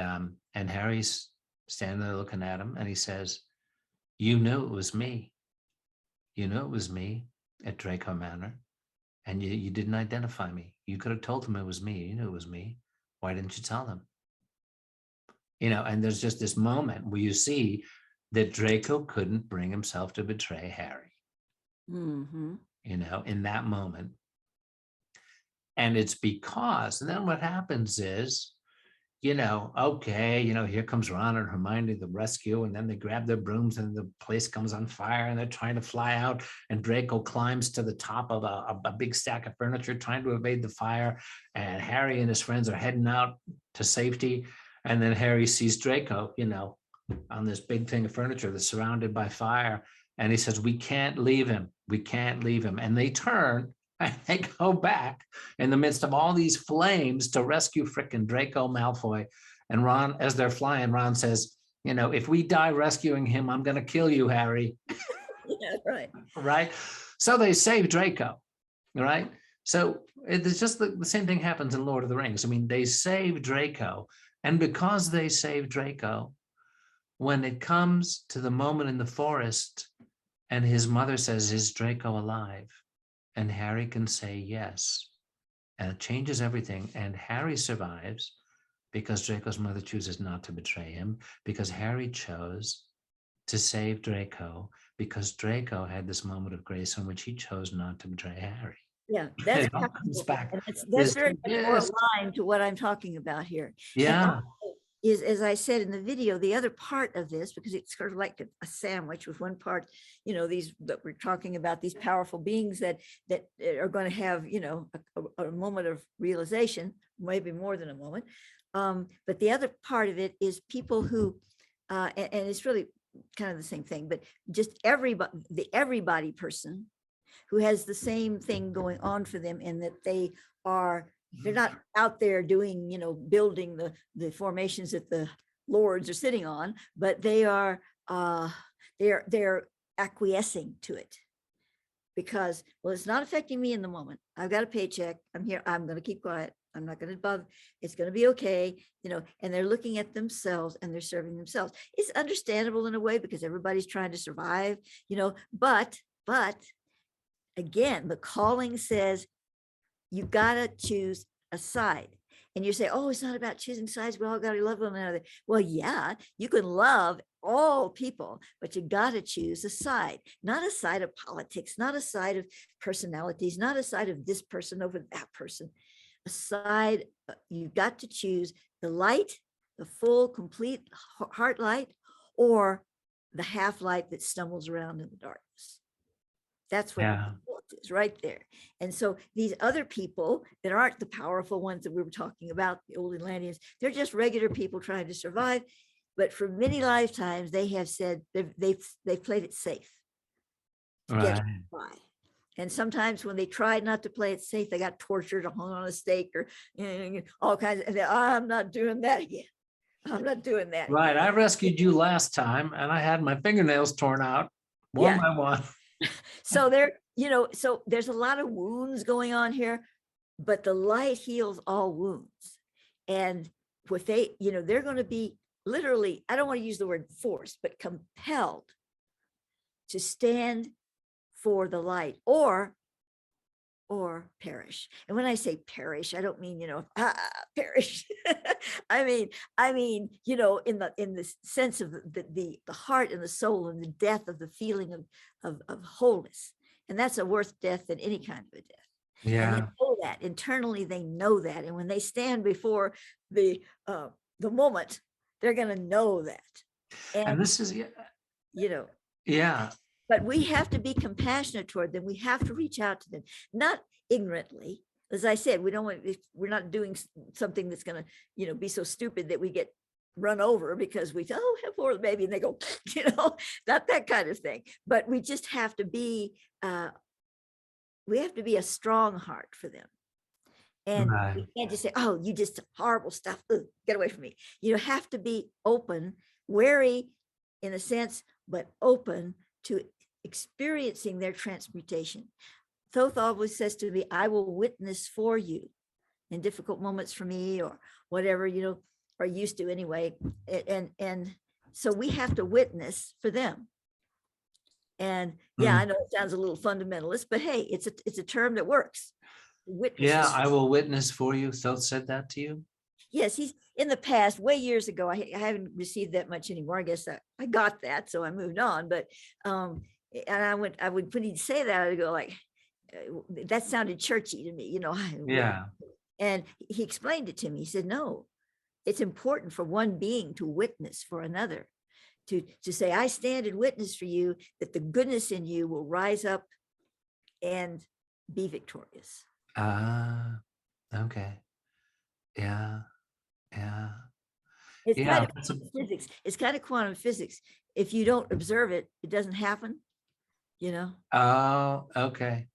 Harry's standing there looking at him, and he says, "You knew it was me. You knew it was me at Draco Manor, and you didn't identify me. You could have told them it was me. You knew it was me. Why didn't you tell them?" And there's just this moment where you see that Draco couldn't bring himself to betray Harry. Mm-hmm. In that moment. And it's because, and then what happens is, okay, here comes Ron and Hermione to the rescue, and then they grab their brooms and the place comes on fire and they're trying to fly out, and Draco climbs to the top of a big stack of furniture trying to evade the fire, and Harry and his friends are heading out to safety, and then Harry sees Draco, on this big thing of furniture that's surrounded by fire, and he says, we can't leave him, and they turn and they go back in the midst of all these flames to rescue frickin' Draco Malfoy. And Ron, as they're flying, Ron says, if we die rescuing him, I'm going to kill you, Harry. Yeah, right. Right. So they save Draco. Right. So it's just the same thing happens in Lord of the Rings. I mean, they save Draco. And because they save Draco, when it comes to the moment in the forest and his mother says, is Draco alive? And Harry can say yes. And it changes everything. And Harry survives because Draco's mother chooses not to betray him, because Harry chose to save Draco, because Draco had this moment of grace in which he chose not to betray Harry. Yeah, that's it all comes back. That's very much more aligned to what I'm talking about here. Yeah. Is, as I said in the video, the other part of this, because it's sort of like a sandwich with one part, these that we're talking about, these powerful beings that are going to have, a moment of realization, maybe more than a moment. But the other part of it is people who, and it's really kind of the same thing, but just the everybody person who has the same thing going on for them, in that they're not out there doing, building the formations that the lords are sitting on, but they're acquiescing to it because, well, it's not affecting me in the moment. I've got a paycheck. I'm here. I'm going to keep quiet. I'm not going to bother. It's going to be okay. And they're looking at themselves and they're serving themselves. It's understandable in a way because everybody's trying to survive, but again, the calling says, you gotta choose a side. And you say, oh, it's not about choosing sides. We all gotta love one another. Well, yeah, you can love all people, but you gotta choose a side, not a side of politics, not a side of personalities, not a side of this person over that person. A side, you've got to choose the light, the full, complete heart light, or the half light that stumbles around in the darkness. That's what it is right there. And so these other people that aren't the powerful ones that we were talking about, the old Atlanteans, they're just regular people trying to survive. But for many lifetimes, they have said they've played it safe to get by. And sometimes when they tried not to play it safe, they got tortured or hung on a stake or all kinds of, I'm not doing that again. I'm not doing that. Right. I rescued you last time and I had my fingernails torn out one by one. So so there's a lot of wounds going on here, but the light heals all wounds. And what they're going to be literally, I don't want to use the word forced, but compelled to stand for the light or perish. And when I say perish, I don't mean, perish. I mean, in the sense of the heart and the soul and the death of the feeling of wholeness. And that's a worse death than any kind of a death. Yeah. And they know that internally, they know that. And when they stand before the moment, they're going to know that. And this is, yeah. But we have to be compassionate toward them. We have to reach out to them, not ignorantly. As I said, we're not doing something that's going to, be so stupid that we get run over because we say, oh, have poor baby, and they go, not that kind of thing. But we just have to be, we have to be a strong heart for them. And we can't just say, oh, you just horrible stuff. Ugh, get away from me. You have to be open, wary in a sense, but open to experiencing their transmutation. Thoth always says to me, I will witness for you in difficult moments for me or whatever, are used to anyway. And so we have to witness for them. And I know it sounds a little fundamentalist, but hey, it's a term that works. Witness. Yeah, I will witness for you. Thoth said that to you? Yes, he's in the past, way years ago. I haven't received that much anymore. I guess I got that, so I moved on. But and I would when he'd say that, I'd go like, that sounded churchy to me, Yeah. And he explained it to me. He said, no, It's important for one being to witness for another, to say, I stand and witness for you that the goodness in you will rise up and be victorious. Ah, okay. Yeah, yeah, It's kind yeah. of physics. It's kind of quantum physics. If you don't observe it, it doesn't happen, you know? Oh, okay.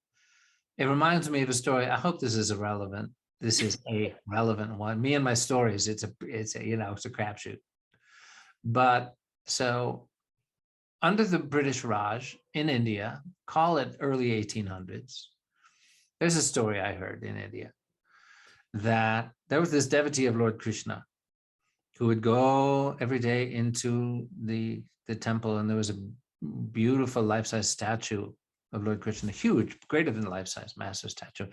It reminds me of a story. I hope this is irrelevant. This is a relevant one. Me and my stories, it's a it's a crapshoot. But so under the British Raj in India, call it early 1800s, there's a story I heard in India that there was this devotee of Lord Krishna who would go every day into the temple, and there was a beautiful life-size statue of Lord Krishna, huge, greater than life-size, massive statue.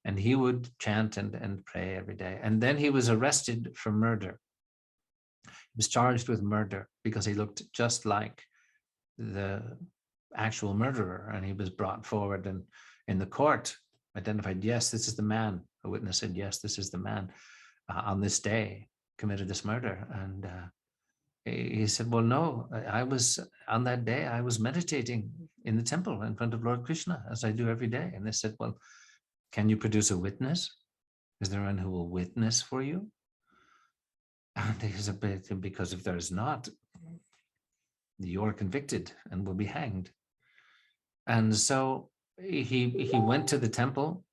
And he would chant and pray every day. And then he was arrested for murder. He was charged with murder because he looked just like the actual murderer. And he was brought forward and in the court identified, yes, this is the man. A witness said, yes, this is the man on this day committed this murder. And he said, well, no, I was on that day, I was meditating in the temple in front of Lord Krishna, as I do every day. And they said, well, can you produce a witness? Is there anyone who will witness for you? And he said, because if there's not, you're convicted and will be hanged. And so he went to the temple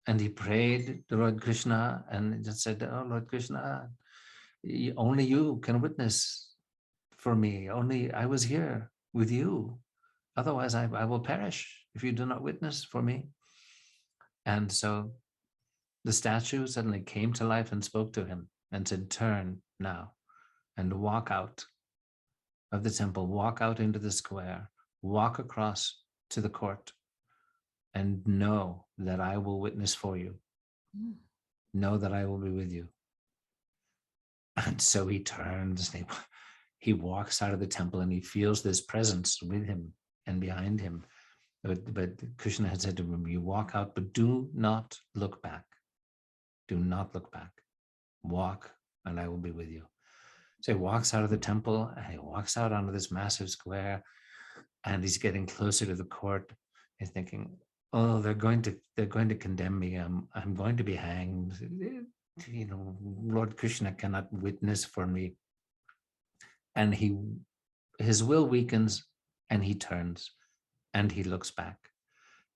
and he prayed to Lord Krishna and just said, oh, Lord Krishna, only you can witness for me. Only I was here with you. Otherwise, I will perish if you do not witness for me. And so the statue suddenly came to life and spoke to him and said, turn now and walk out of the temple, walk out into the square, walk across to the court, and know that I will witness for you. Know that I will be with you. And so he turns and he walks out of the temple and he feels this presence with him and behind him. But Krishna had said to him, you walk out, but do not look back. Do not look back. Walk and I will be with you. So he walks out of the temple and he walks out onto this massive square and he's getting closer to the court. He's thinking, oh, they're going to condemn me. I'm going to be hanged. You know, Lord Krishna cannot witness for me. And his will weakens and he turns and he looks back.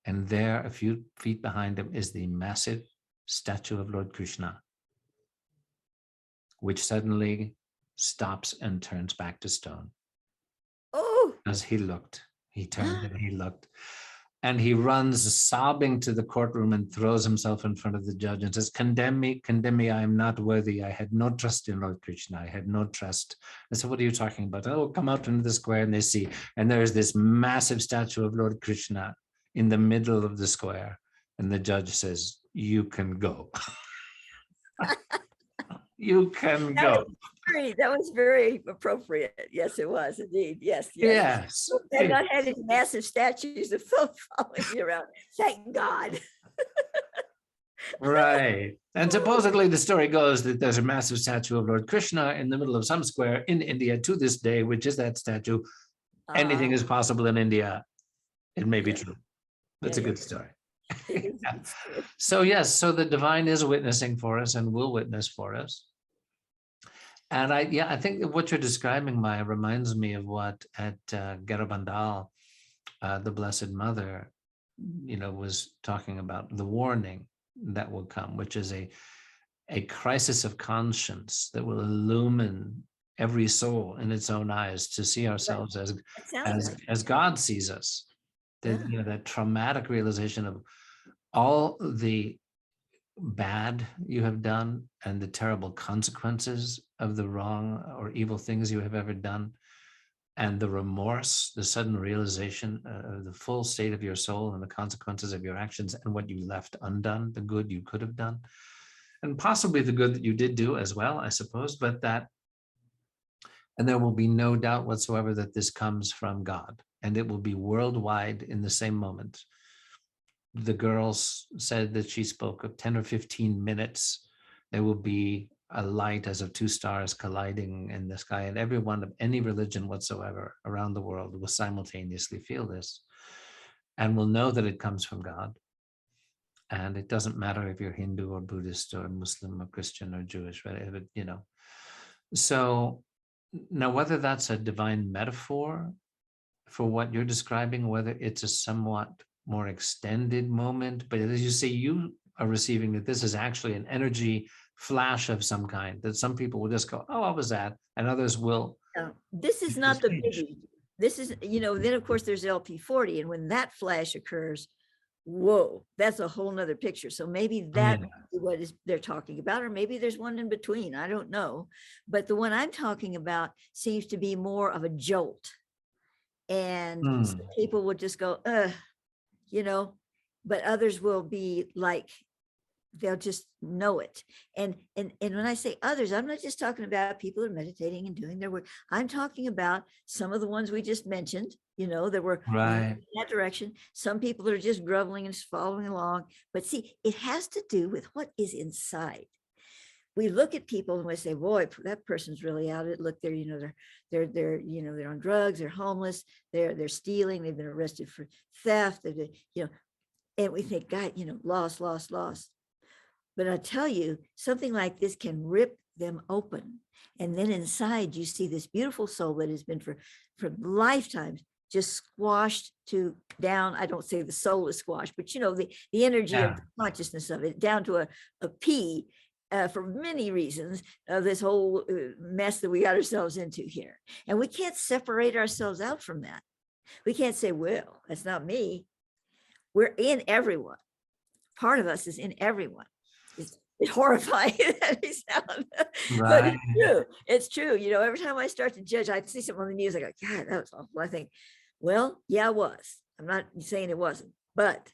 And there, a few feet behind him, is the massive statue of Lord Krishna, which suddenly stops and turns back to stone. Oh, as he looked, he turned and he looked, and he runs sobbing to the courtroom and throws himself in front of the judge and says, condemn me, I am not worthy. I had no trust in Lord Krishna. I had no trust. I said, what are you talking about? Oh, come out into the square, and they see, and there's this massive statue of Lord Krishna in the middle of the square. And the judge says, you can go. You can go. that was very appropriate. Yes, it was indeed. Yes, yes. Yes. I've not had any massive statues of following me around. Thank God. Right. And supposedly the story goes that there's a massive statue of Lord Krishna in the middle of some square in India to this day, which is that statue. Anything is possible in India. It may be true. That's a good story. Yeah. So yes, so the divine is witnessing for us and will witness for us. And I think that what you're describing, Maya, reminds me of what at Garabandal, the Blessed Mother, was talking about the warning that will come, which is a crisis of conscience that will illumine every soul in its own eyes to see ourselves as God sees us. That traumatic realization of all the bad you have done and the terrible consequences of the wrong or evil things you have ever done, and the remorse, the sudden realization of the full state of your soul and the consequences of your actions and what you left undone, the good you could have done, and possibly the good that you did do as well, I suppose, and there will be no doubt whatsoever that this comes from God, and it will be worldwide in the same moment. The girls said that she spoke of 10 or 15 minutes. There will be a light as of two stars colliding in the sky, and everyone of any religion whatsoever around the world will simultaneously feel this and will know that it comes from God. And it doesn't matter if you're Hindu or Buddhist or Muslim or Christian or Jewish, right? So now, whether that's a divine metaphor for what you're describing, whether it's a somewhat more extended moment, but as you say, you are receiving that this is actually an energy flash of some kind, that some people will just go, oh, what was that? And others will. This is not the biggie. This is, then of course there's LP40. And when that flash occurs, whoa, that's a whole nother picture. So maybe that is what they're talking about, or maybe there's one in between. I don't know. But the one I'm talking about seems to be more of a jolt. And some people would just go, but others will be like, they'll just know it. And when I say others, I'm not just talking about people who are meditating and doing their work. I'm talking about some of the ones we just mentioned, that were right in that direction. Some people are just groveling and following along. But see, it has to do with what is inside. We look at people and we say, boy, that person's really out of it. Look, they're on drugs, they're homeless, they're stealing, they've been arrested for theft, and we think, God, lost. But I tell you, something like this can rip them open. And then inside you see this beautiful soul that has been for lifetimes just squashed to down. I don't say the soul is squashed, but the energy of the consciousness of it down to a P. For many reasons of this whole mess that we got ourselves into here. And we can't separate ourselves out from that. We can't say, well, that's not me. We're in everyone. Part of us is in everyone. It's horrifying that we sound, but it's true. Every time I start to judge, I see something on the news, I go, God, that was awful. I think, well, yeah, it was. I'm not saying it wasn't, but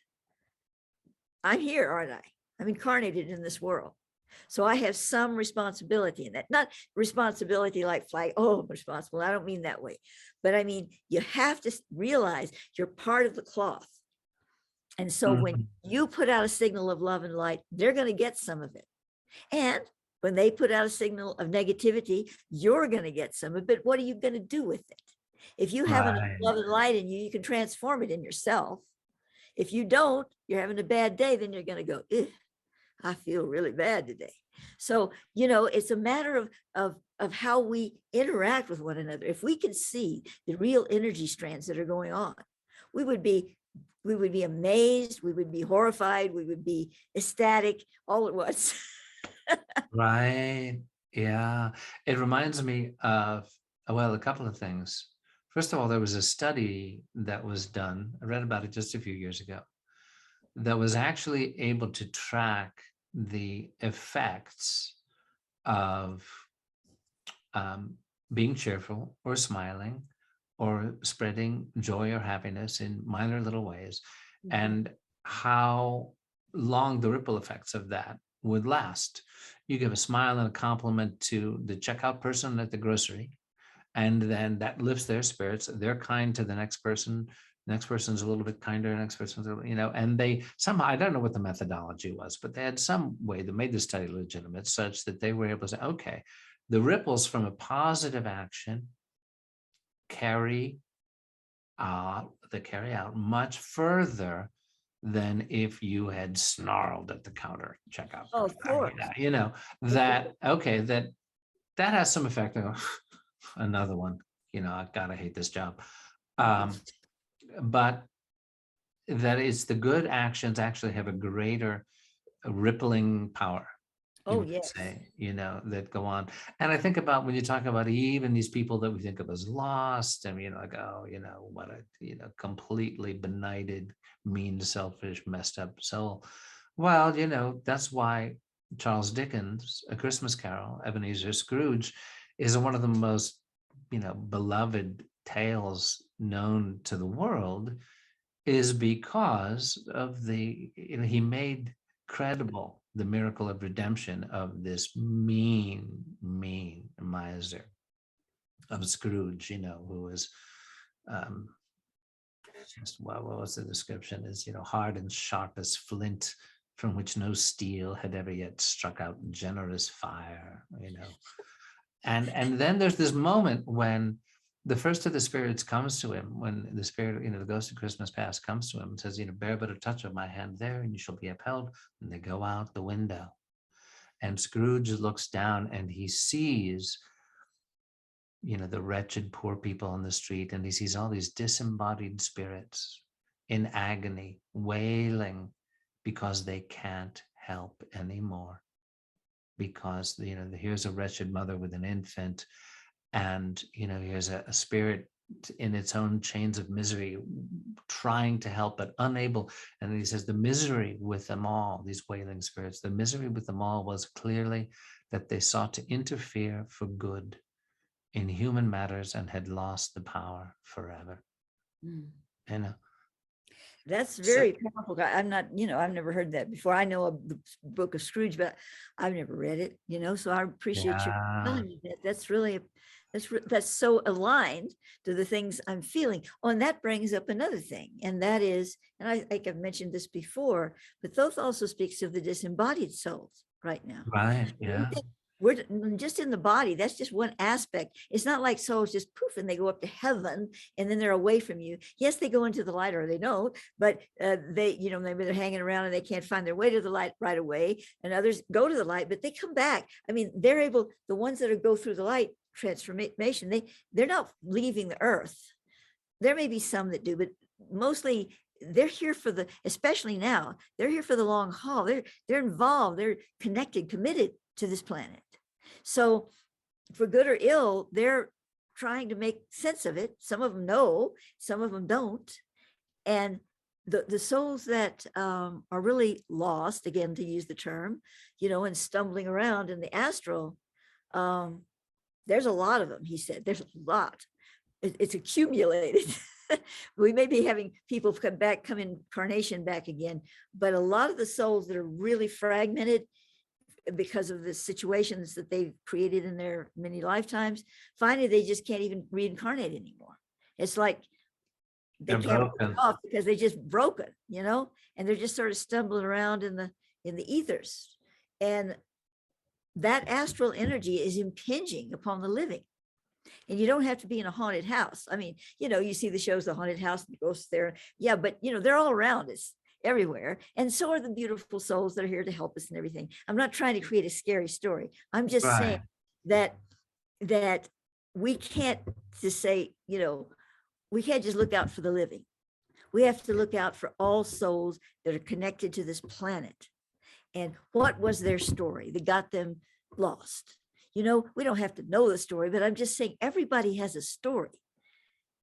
I'm here, aren't I? I'm incarnated in this world. So I have some responsibility in that, not responsibility like flag, oh, I'm responsible. I don't mean that way, but I mean, you have to realize you're part of the cloth. And so when you put out a signal of love and light, they're going to get some of it. And when they put out a signal of negativity, you're going to get some of it. What are you going to do with it? If you have enough love and light in you, you can transform it in yourself. If you don't, you're having a bad day, then you're going to go, I feel really bad today. So, it's a matter of how we interact with one another. If we can see the real energy strands that are going on, we would be amazed, we would be horrified, we would be ecstatic all at once. Right. Yeah. It reminds me of, a couple of things. First of all, there was a study that was done, I read about it just a few years ago, that was actually able to track the effects of being cheerful or smiling or spreading joy or happiness in minor little ways, and how long the ripple effects of that would last. You give a smile and a compliment to the checkout person at the grocery, and then that lifts their spirits. They're kind to the next person. The next person's a little bit kinder. Next person's, and they somehow, I don't know what the methodology was, but they had some way that made the study legitimate, such that they were able to say, okay, the ripples from a positive action carry out much further than if you had snarled at the counter checkout. Oh, of course. that has some effect. Another one, I gotta hate this job. But that is, the good actions actually have a greater rippling power. Oh, yes. That go on. And I think about when you talk about even these people that we think of as lost, and what a completely benighted, mean, selfish, messed up soul. Well, that's why Charles Dickens' A Christmas Carol, Ebenezer Scrooge, is one of the most beloved tales known to the world, is because of he made credible the miracle of redemption of this mean miser of Scrooge, who was just, what was the description, is hard and sharp as flint, from which no steel had ever yet struck out generous fire, And then there's this moment when the first of the spirits comes to him, when the spirit, the ghost of Christmas past comes to him and says, bear but a touch of my hand there and you shall be upheld. And they go out the window. And Scrooge looks down and he sees, the wretched poor people on the street, and he sees all these disembodied spirits in agony, wailing because they can't help anymore. Because, here's a wretched mother with an infant, and, here's a spirit in its own chains of misery, trying to help but unable. And then he says, the misery with them all, these wailing spirits, the misery with them all was clearly that they sought to interfere for good in human matters and had lost the power forever. That's very powerful. I'm not, I've never heard that before. I know of the book of Scrooge, but I've never read it, so I appreciate you telling me that. That's really, that's so aligned to the things I'm feeling. Oh, and that brings up another thing, and that is, and I think I've mentioned this before, but Thoth also speaks of the disembodied souls right now. Right, yeah. We're just in the body. That's just one aspect. It's not like souls just poof and they go up to heaven and then they're away from you. Yes, they go into the light, or they don't, but they, maybe they're hanging around and they can't find their way to the light right away. And others go to the light, but they come back. I mean, they're able, the ones that go through the light transformation, they're not leaving the earth. There may be some that do, but mostly they're here for especially now, they're here for the long haul. They're involved, they're connected, committed to this planet. So for good or ill, they're trying to make sense of it. Some of them know, some of them don't. And the souls that are really lost, again, to use the term, and stumbling around in the astral, there's a lot of them, he said. There's a lot. It's accumulated. We may be having people come incarnation back again, but a lot of the souls that are really fragmented because of the situations that they've created in their many lifetimes, finally they just can't even reincarnate anymore. It's like they can't break off because they just broken, and they're just sort of stumbling around in the ethers. And that astral energy is impinging upon the living. And you don't have to be in a haunted house. I mean, you see the shows, the haunted house, the ghosts there. Yeah, but they're all around us everywhere. And so are the beautiful souls that are here to help us and everything. I'm not trying to create a scary story. I'm just saying that we can't just say, we can't just look out for the living. We have to look out for all souls that are connected to this planet. And what was their story that got them lost? We don't have to know the story, but I'm just saying everybody has a story.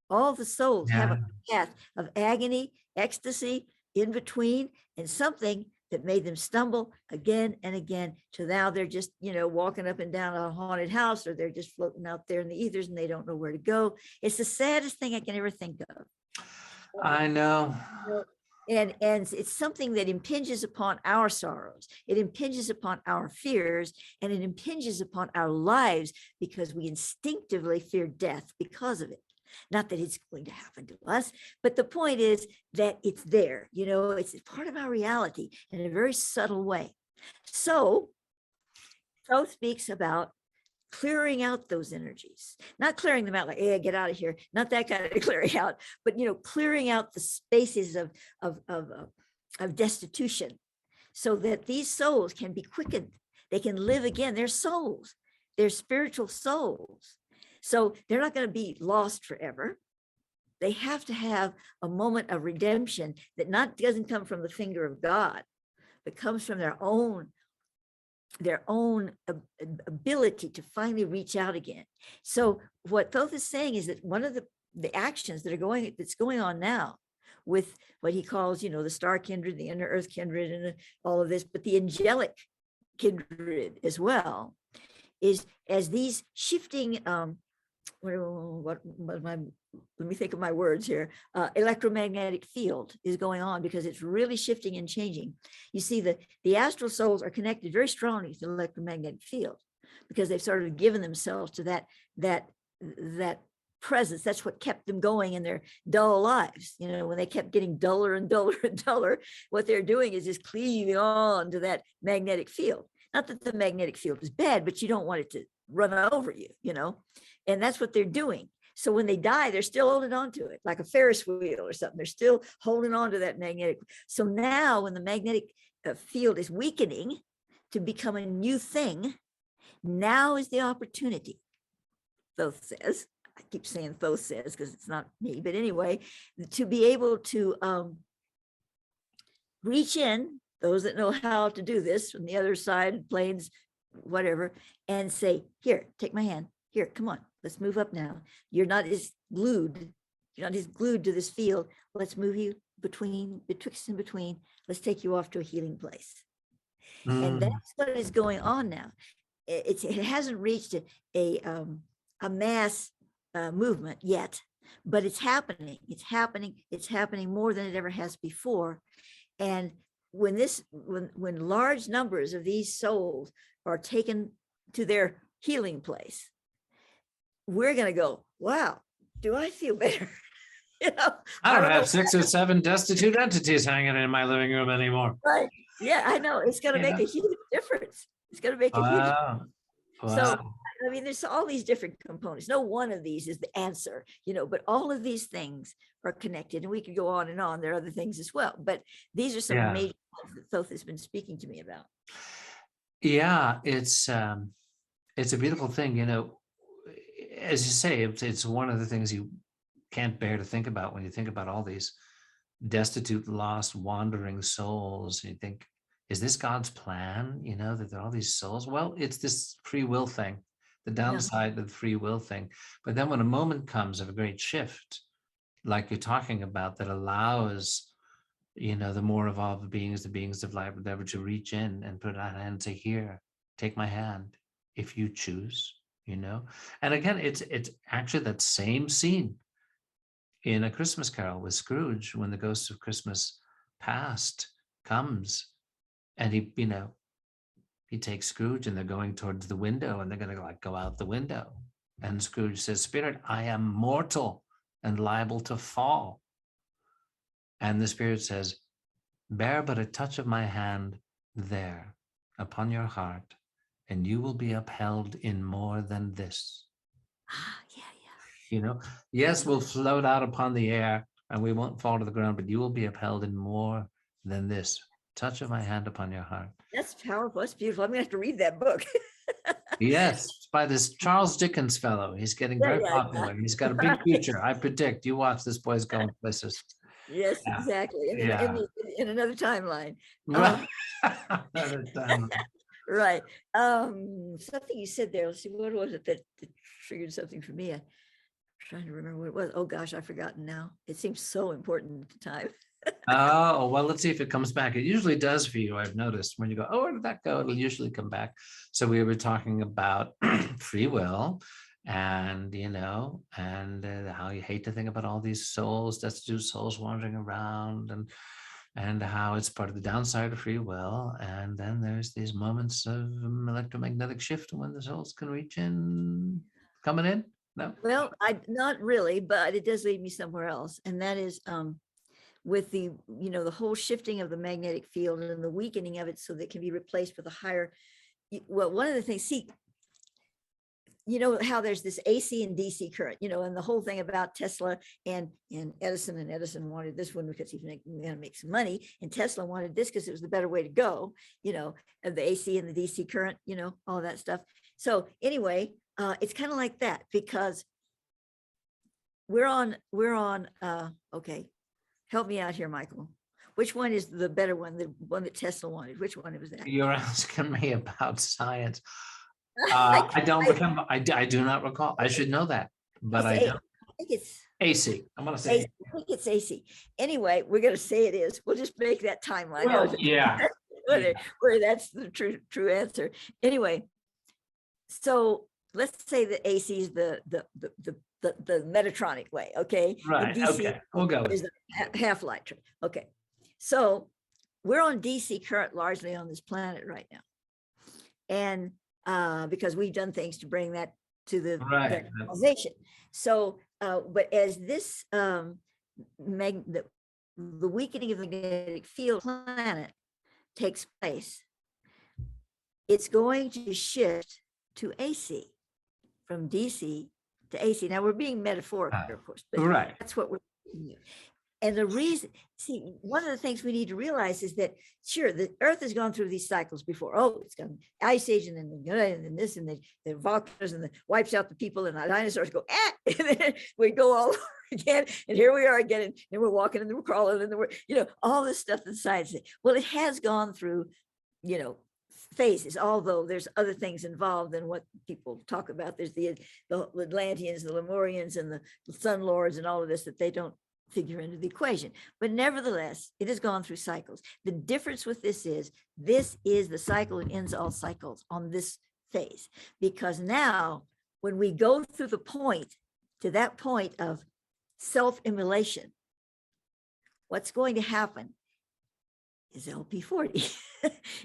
All the souls have a path of agony, ecstasy, in between, and something that made them stumble again and again, to now they're just, walking up and down a haunted house, or they're just floating out there in the ethers and they don't know where to go. It's the saddest thing I can ever think of. I know. And it's something that impinges upon our sorrows. It impinges upon our fears, and it impinges upon our lives because we instinctively fear death because of it. Not that it's going to happen to us, but the point is that it's there, it's part of our reality in a very subtle way. So Thoth speaks about clearing out those energies, not clearing them out like, hey, get out of here, not that kind of clearing out, but clearing out the spaces of destitution, so that these souls can be quickened. They can live again. They're souls, they're spiritual souls. So they're not going to be lost forever. They have to have a moment of redemption that doesn't come from the finger of God, but comes from their own ability to finally reach out again. So what Thoth is saying is that one of the actions that's going on now with what he calls, the star kindred, the inner earth kindred, and all of this, but the angelic kindred as well, is as these shifting let me think of my words here, electromagnetic field is going on, because it's really shifting and changing. You see, the astral souls are connected very strongly to the electromagnetic field, because they've sort of given themselves to that presence. That's what kept them going in their dull lives. You know, when they kept getting duller and duller and duller, what they're doing is just cleaving on to that magnetic field. Not that the magnetic field is bad, but you don't want it to run over you, you know, and that's what they're doing. So when they die, they're still holding on to it like a Ferris wheel or something. They're still holding on to that magnetic. So now when the magnetic field is weakening to become a new thing, now is the opportunity, Thoth says. I keep saying Thoth says because it's not me, but anyway, to be able to reach in, those that know how to do this from the other side, planes, whatever, and say, here, take my hand. Here, come on, let's move up now. You're not as glued. You're not as glued to this field. Let's move you betwixt and between. Let's take you off to a healing place. And that's what is going on now. It hasn't reached a mass movement yet, but it's happening. It's happening. It's happening more than it ever has before. And when large numbers of these souls are taken to their healing place, we're going to go, wow, do I feel better? You know, I don't have 6 or 7 destitute entities hanging in my living room anymore. Right. Yeah, I know. It's going to make a huge difference. It's going to make a huge difference. So, I mean, there's all these different components. No one of these is the answer, you know, but all of these things are connected, and we could go on and on. There are other things as well, but these are some major ones that Thoth has been speaking to me about. Yeah, it's a beautiful thing, you know. As you say, it's one of the things you can't bear to think about when you think about all these destitute, lost, wandering souls. You think, is this God's plan? You know, that there are all these souls? Well, it's this free will thing, the downside of the free will thing. But then when a moment comes of a great shift, like you're talking about, that allows, you know, the more evolved beings, the beings of light, whatever, to reach in and put out a hand and say, here, take my hand if you choose, you know. And again, it's actually that same scene in A Christmas Carol with Scrooge, when the ghost of Christmas past comes, and he takes Scrooge, and they're going towards the window, and they're going to like go out the window, and Scrooge says, Spirit, I am mortal and liable to fall. And the Spirit says, bear but a touch of my hand there upon your heart, and you will be upheld in more than this. Yeah. You know, yes, we'll float out upon the air and we won't fall to the ground, but you will be upheld in more than this. Touch of my hand upon your heart. That's powerful. That's beautiful. I'm going to have to read that book. Yes, by this Charles Dickens fellow. He's getting very popular. He's got a big future. I predict. You watch, this boy's going places. Yes, exactly. In another timeline. Another timeline. Right. Something you said there. Let's see, what was it that triggered something for me? I'm trying to remember what it was. Oh gosh, I've forgotten now. It seems so important at the time. Oh, well, let's see if it comes back. It usually does for you. I've noticed when you go, oh, where did that go? It'll usually come back. So we were talking about free will, and, you know, and how you hate to think about all these souls, destitute souls wandering around, and how it's part of the downside of free will. And then there's these moments of electromagnetic shift when the souls can reach in, coming in. No? Well, not really, but it does lead me somewhere else. And that is with the, you know, the whole shifting of the magnetic field and the weakening of it so that it can be replaced with a higher, well, one of the things, see, you know how there's this AC and DC current, you know, and the whole thing about Tesla and Edison, and Edison wanted this one because he's going to make some money, and Tesla wanted this because it was the better way to go, you know, of the AC and the DC current, you know, all that stuff. So anyway, it's kind of like that, because we're on, okay, help me out here, Michael. Which one is the better one, the one that Tesla wanted? Which one was that? You're asking me about science. I don't remember. I do not recall. I should know that, but I don't. I think it's AC. I'm going to say AC. I think it's AC. Anyway, we're going to say it is. We'll just make that timeline. Well, yeah. where that's the true answer. Anyway, so let's say that AC is the Metatronic way, okay? Right. DC okay. We'll go. Is the half-light. Okay. So we're on DC current largely on this planet right now, and because we've done things to bring that to the Right. causation. So, but as this the weakening of the magnetic field planet takes place, it's going to shift to AC, from DC to AC. Now we're being metaphorical, of course, but Right. that's what we're doing. And the reason, see, one of the things we need to realize is that, sure, the Earth has gone through these cycles before. Oh, it's gone ice age, and then this, and the volcanoes, and the wipes out the people, and the dinosaurs go, and then we go all over again, and here we are again, and we're walking, and we're crawling, and we're, all this stuff that science. Well, it has gone through, phases, although there's other things involved than what people talk about. There's the Atlanteans, the Lemurians, and the Sun Lords, and all of this that they don't figure into the equation. But nevertheless, it has gone through cycles. The difference with this is the cycle that ends all cycles on this phase, because now when we go through that point of self-immolation, what's going to happen is LP40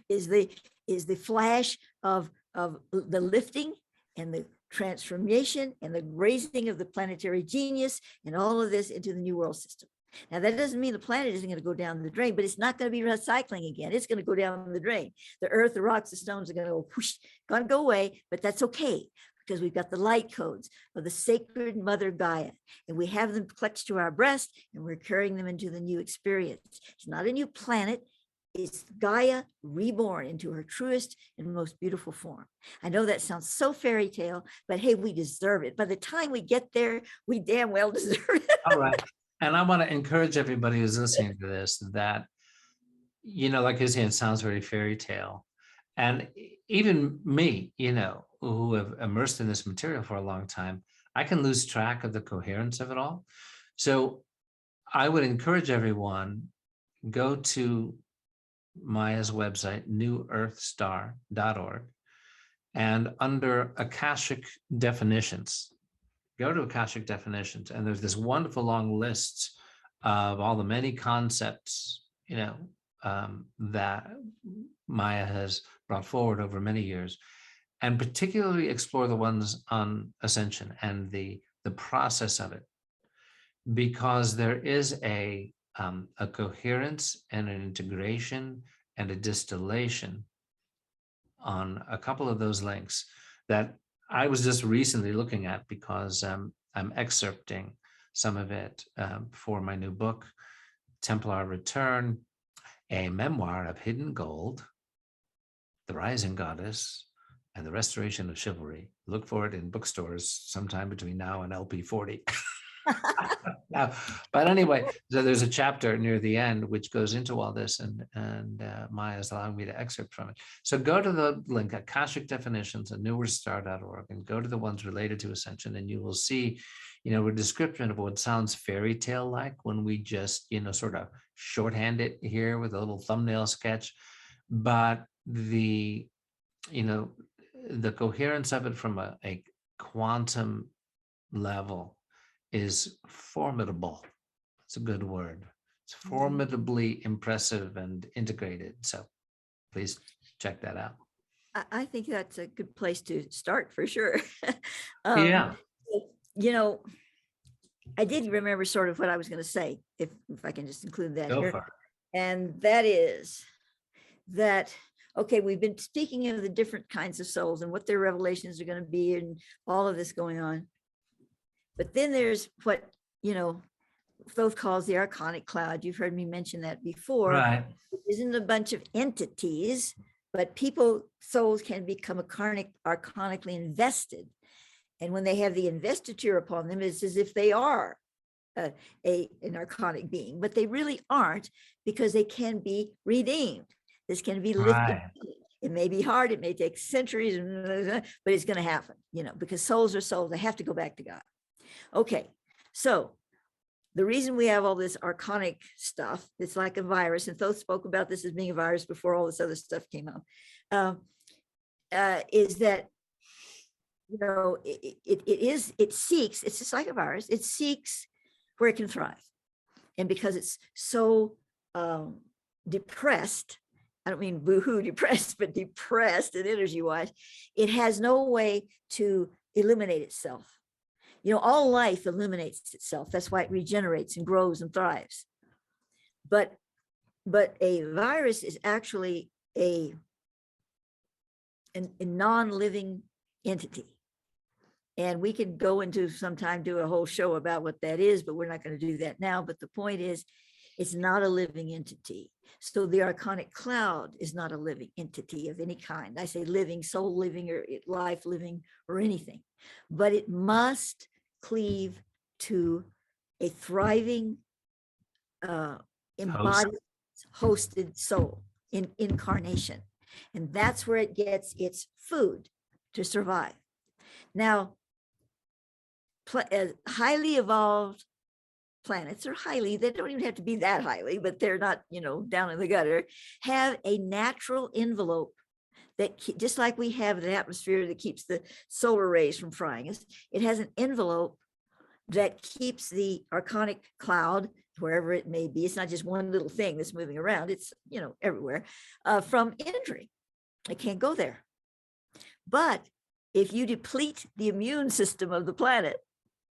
is the flash of the lifting and the transformation and the raising of the planetary genius and all of this into the new world system. Now, that doesn't mean the planet isn't going to go down the drain, but it's not going to be recycling again. It's going to go down the drain. The earth, the rocks, the stones are going to go whoosh, going to go away, but that's okay, because we've got the light codes of the sacred Mother Gaia, and we have them clutched to our breast, and we're carrying them into the new experience. It's not a new planet. It's Gaia reborn into her truest and most beautiful form. I know that sounds so fairy tale, but hey, we deserve it. By the time we get there, we damn well deserve it. All right. And I want to encourage everybody who's listening to this that, like you're saying, it sounds very fairy tale. And even me, who have immersed in this material for a long time, I can lose track of the coherence of it all. So I would encourage everyone, go to Maya's website, newearthstar.org, and under Akashic definitions, go to Akashic definitions, and there's this wonderful long list of all the many concepts, that Maya has brought forward over many years, and particularly explore the ones on ascension and the process of it, because there is a coherence and an integration and a distillation on a couple of those links that I was just recently looking at, because I'm excerpting some of it for my new book, Templar Return, a memoir of hidden gold, the rising goddess, and the restoration of chivalry. Look for it in bookstores sometime between now and LP40. But anyway, so there's a chapter near the end which goes into all this, and Maya's allowing me to excerpt from it. So go to the link, Akashic Definitions at newearthstar.org, and go to the ones related to ascension, and you will see, a description of what sounds fairy tale like when we just, sort of shorthand it here with a little thumbnail sketch, but the coherence of it from a quantum level is formidable. It's a good word. It's formidably impressive and integrated. So please check that out. I think that's a good place to start for sure. Yeah. I did remember sort of what I was going to say, if I can just include that Go here. for it. And that is that, okay, we've been speaking of the different kinds of souls and what their revelations are going to be and all of this going on. But then there's what, Thoth calls the archonic cloud. You've heard me mention that before. Right. It isn't a bunch of entities, but souls can become archonically invested. And when they have the investiture upon them, it's as if they are an archonic being, but they really aren't, because they can be redeemed. This can be lifted. Right. It may be hard. It may take centuries, but it's going to happen, because souls are souls. They have to go back to God. Okay, so the reason we have all this archonic stuff, it's like a virus, and Thoth spoke about this as being a virus before all this other stuff came out, is that, it seeks, it's just like a virus, it seeks where it can thrive. And because it's so depressed, I don't mean boohoo depressed, but depressed and energy-wise, it has no way to illuminate itself. You know, all life illuminates itself. That's why it regenerates and grows and thrives. But a virus is actually a non-living entity. And we could go into sometime, do a whole show about what that is, but we're not going to do that now. But the point is, it's not a living entity. So the archonic cloud is not a living entity of any kind. I say living, soul living, or life living, or anything. But it must cleave to a thriving, embodied, hosted soul in incarnation. And that's where it gets its food to survive. Now, highly evolved planets, or highly, they don't even have to be that highly, but they're not, you know, down in the gutter, have a natural envelope that, just like we have an atmosphere that keeps the solar rays from frying us, it has an envelope that keeps the archonic cloud, wherever it may be. It's not just one little thing that's moving around, it's, you know, everywhere, from entering. It can't go there. But if you deplete the immune system of the planet,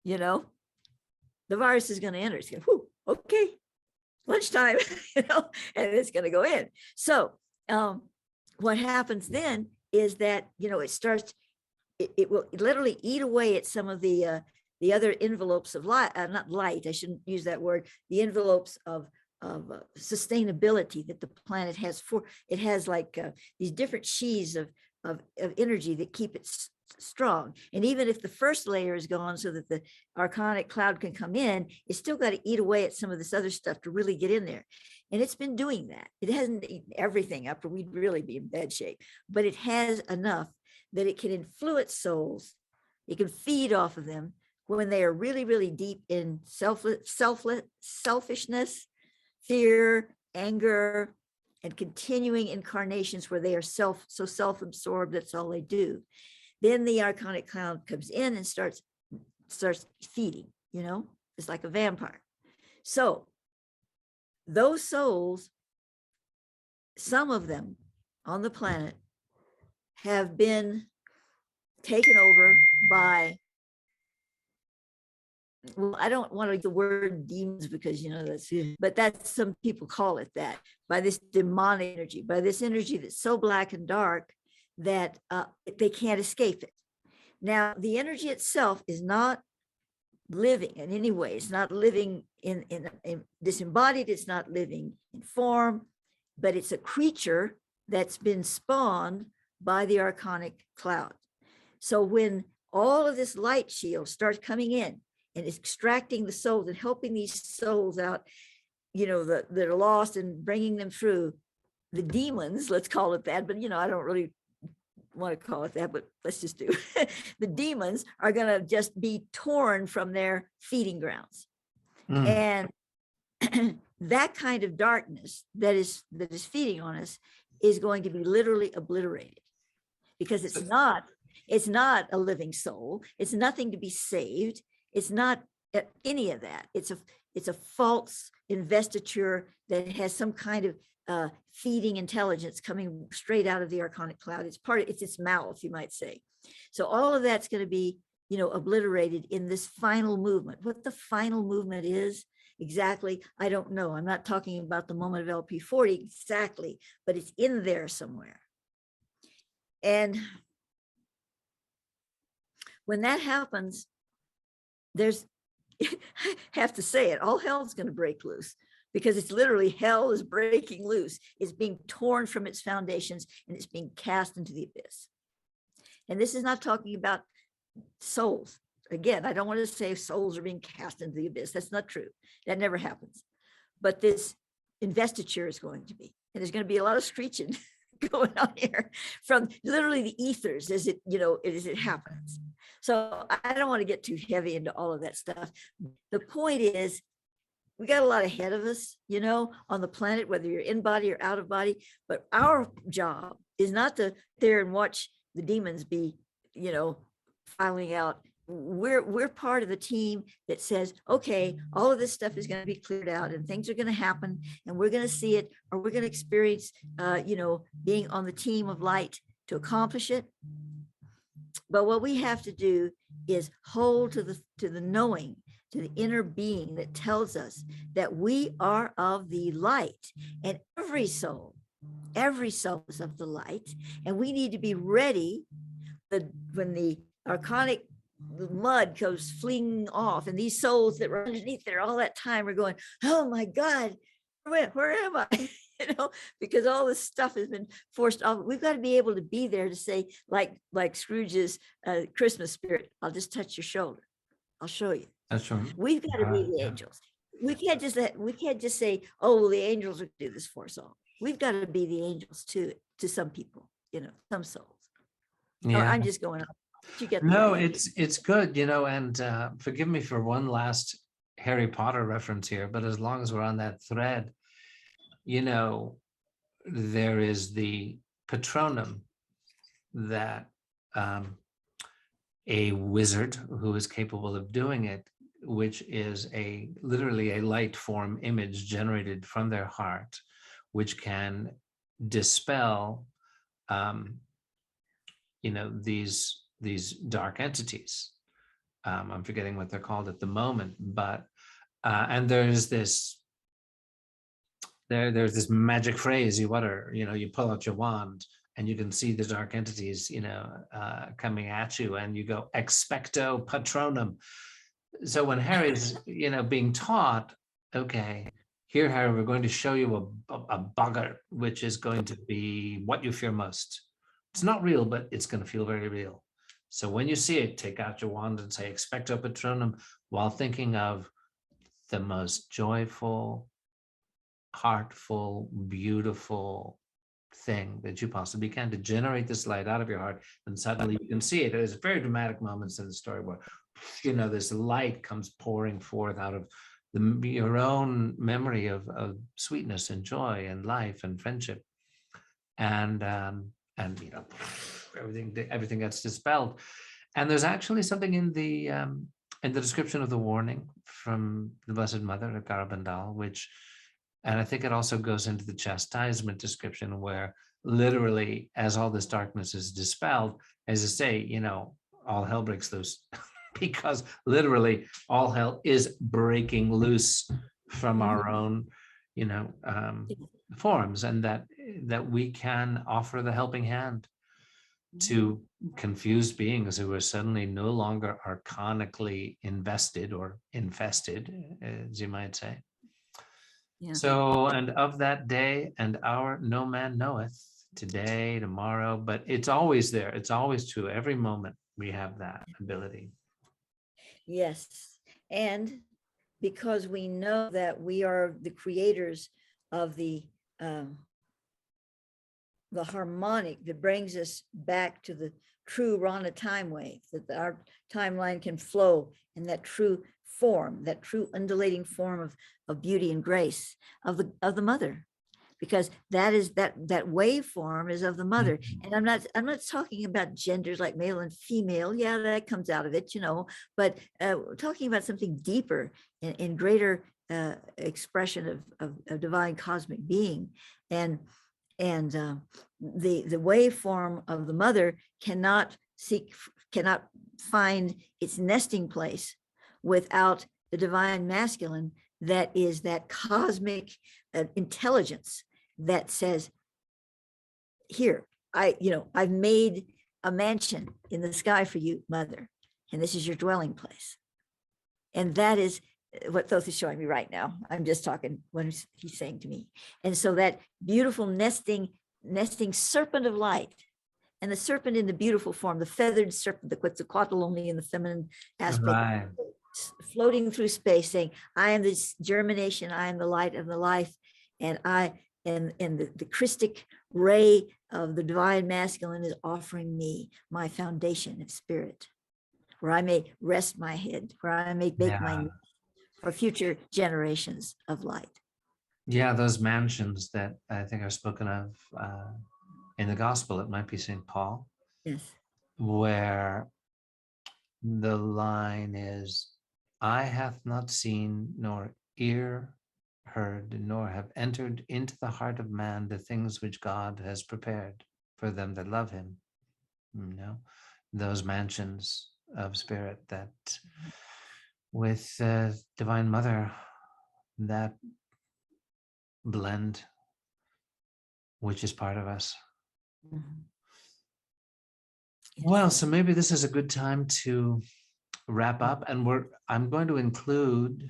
you know, the virus is going to enter. It's going, whoo, okay, lunchtime, you know, and it's going to go in. So what happens then is that, you know, it starts, it will literally eat away at some of the other envelopes of light, not light, I shouldn't use that word, the envelopes of sustainability that the planet has. For it has like these different sheaths of energy that keep it strong. And even if the first layer is gone so that the archonic cloud can come in, it's still got to eat away at some of this other stuff to really get in there. And it's been doing that. It hasn't eaten everything up, or we'd really be in bad shape, but it has enough that it can influence souls. It can feed off of them when they are really, really deep in selfishness, fear, anger, and continuing incarnations where they are so self-absorbed, that's all they do. Then the archonic cloud comes in and starts feeding, you know, it's like a vampire. So those souls, some of them on the planet, have been taken over by, well, I don't want to use the word demons because, you know, but that's, some people call it that, by this demonic energy, by this energy that's so black and dark that they can't escape it. Now, the energy itself is not living in any way. It's not living in disembodied. It's not living in form, but it's a creature that's been spawned by the archonic cloud. So when all of this light shield starts coming in and extracting the souls and helping these souls out, you know, that are lost, and bringing them through, the demons, let's call it that, but, you know, I don't really want to call it that, but let's just do the demons are going to just be torn from their feeding grounds. And that kind of darkness that is feeding on us is going to be literally obliterated, because it's not a living soul. It's nothing to be saved. It's not any of that. It's a false investiture that has some kind of feeding intelligence coming straight out of the archonic cloud. It's its mouth, you might say. So all of that's going to be, you know, obliterated in this final movement. What the final movement is exactly, I don't know. I'm not talking about the moment of LP40 exactly, but it's in there somewhere. And when that happens, there's, I have to say it, all hell's going to break loose, because it's literally, hell is breaking loose. It's being torn from its foundations and it's being cast into the abyss. And this is not talking about souls. Again, I don't want to say souls are being cast into the abyss. That's not true. That never happens. But this investiture is going to be, and there's going to be a lot of screeching going on here from literally the ethers as it, you know, as it happens. So I don't want to get too heavy into all of that stuff. The point is, we got a lot ahead of us, you know, on the planet, whether you're in body or out of body. But our job is not to there and watch the demons be, you know, filing out. We're part of the team that says, okay, all of this stuff is going to be cleared out and things are going to happen and we're going to see it, or we're going to experience, you know, being on the team of light to accomplish it. But what we have to do is hold to the knowing, to the inner being that tells us that we are of the light, and every soul is of the light, and we need to be ready when the archonic mud goes fleeing off, and these souls that were underneath there all that time are going, oh my God, where am I? You know, because all this stuff has been forced off. We've got to be able to be there to say, like Scrooge's Christmas spirit, I'll just touch your shoulder, I'll show you. That's right. We've got to be the angels. We can't just say, oh, well, the angels will do this for us all. We've got to be the angels too, to some people, you know, some souls. Yeah. Oh, I'm just going on. You get no, it's good, you know, and forgive me for one last Harry Potter reference here, but as long as we're on that thread, you know, there is the Patronum that a wizard who is capable of doing it, which is literally a light form image generated from their heart, which can dispel, you know, these dark entities. I'm forgetting what they're called at the moment, but and there's this magic phrase you utter, you know, you pull out your wand and you can see the dark entities, you know, coming at you, and you go expecto patronum. So when Harry's, you know, being taught, okay, here, Harry, we're going to show you a boggart, which is going to be what you fear most. It's not real, but it's going to feel very real. So when you see it, take out your wand and say expecto patronum, while thinking of the most joyful, heartful, beautiful thing that you possibly can, to generate this light out of your heart. And suddenly you can see it. There's very dramatic moments in the story where, you know, this light comes pouring forth out of your own memory of sweetness and joy and life and friendship. And you know, everything gets dispelled. And there's actually something in the description of the warning from the Blessed Mother at Garabandal, which, and I think it also goes into the chastisement description, where literally, as all this darkness is dispelled, as I say, you know, all hell breaks loose, because literally all hell is breaking loose from our own, you know, forms, and that we can offer the helping hand to confused beings who are suddenly no longer archonically invested or infested, as you might say. Yeah. So, and of that day and hour, no man knoweth, today, tomorrow, but it's always there. It's always true. Every moment we have that ability. Yes. And because we know that we are the creators of the harmonic that brings us back to the true Rana time wave, that our timeline can flow in that true form, that true undulating form of beauty and grace of the mother, because that is that waveform is of the mother. And I'm not talking about genders like male and female. Yeah, that comes out of it, you know, but we're talking about something deeper in greater expression of divine cosmic being. And the waveform of the mother cannot find its nesting place without the divine masculine, that is that cosmic intelligence that says, here, I've made a mansion in the sky for you, mother, and this is your dwelling place. And that is what Thoth is showing me right now. I'm just talking what he's saying to me. And so that beautiful nesting serpent of light, and the serpent in the beautiful form, the feathered serpent, the Quetzalcoatl only in the feminine aspect, right, floating through space, saying, I am this germination, I am the light of the life, and the Christic ray of the divine masculine is offering me my foundation of spirit, where I may rest my head, where I may make my for future generations of light. Yeah, those mansions that I think are spoken of in the gospel, it might be St. Paul. Yes. Where the line is, eye hath not seen, nor ear heard, nor have entered into the heart of man the things which God has prepared for them that love him. You know, those mansions of spirit that with Divine Mother, that blend, which is part of us. Mhm. Well, so maybe this is a good time to wrap up, and I'm going to include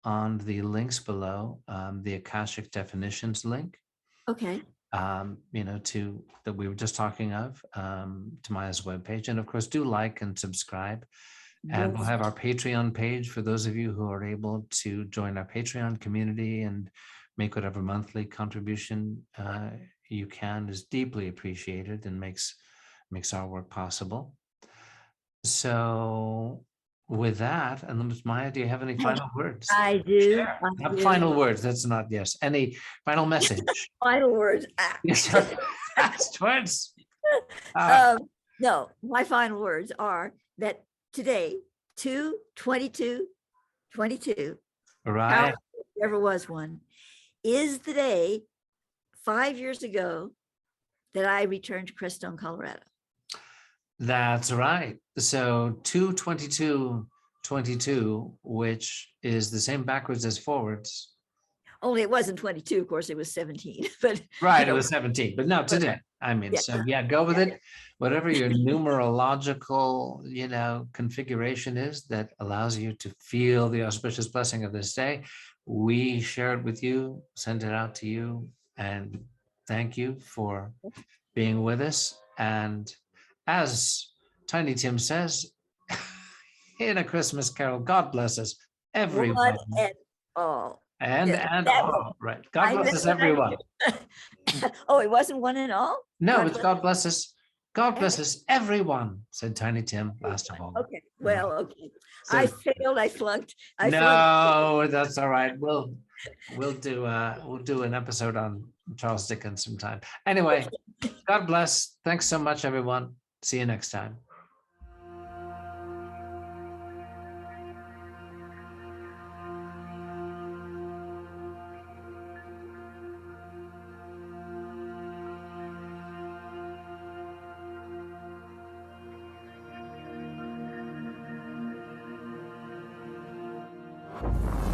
on the links below the Akashic definitions link, Okay. to that we were just talking of, to Maya's webpage, and of course, do like and subscribe. And we'll Yes. have our Patreon page for those of you who are able to join our Patreon community and make whatever monthly contribution you can is deeply appreciated and makes our work possible. So with that, and Maya, do you have any final words? I do. Share. I Not do. final words. That's not, yes. Any final message? Final words. Yes, last words. Ah, No, my final words are that today, 2/22/22, right. if there ever was one, is the day 5 years ago that I returned to Crestone, Colorado. That's right. So 2/22/22, which is the same backwards as forwards. Only it wasn't 22, of course, it was 17. But Right, it was 17, but no, today. I mean, yeah. so yeah, go with it. Whatever your numerological, configuration is that allows you to feel the auspicious blessing of this day, we share it with you, send it out to you, and thank you for being with us. And as Tiny Tim says in A Christmas Carol, God bless us, everyone. One and all. And That all, right. God bless us, everyone. Oh, it wasn't one and all? No, it's God bless us. God bless us, everyone, said Tiny Tim last of all. Okay, well, okay. So- I failed, I flunked. No, that's all right. We'll do an episode on Charles Dickens sometime. Anyway, God bless. Thanks so much, everyone. See you next time. flunked.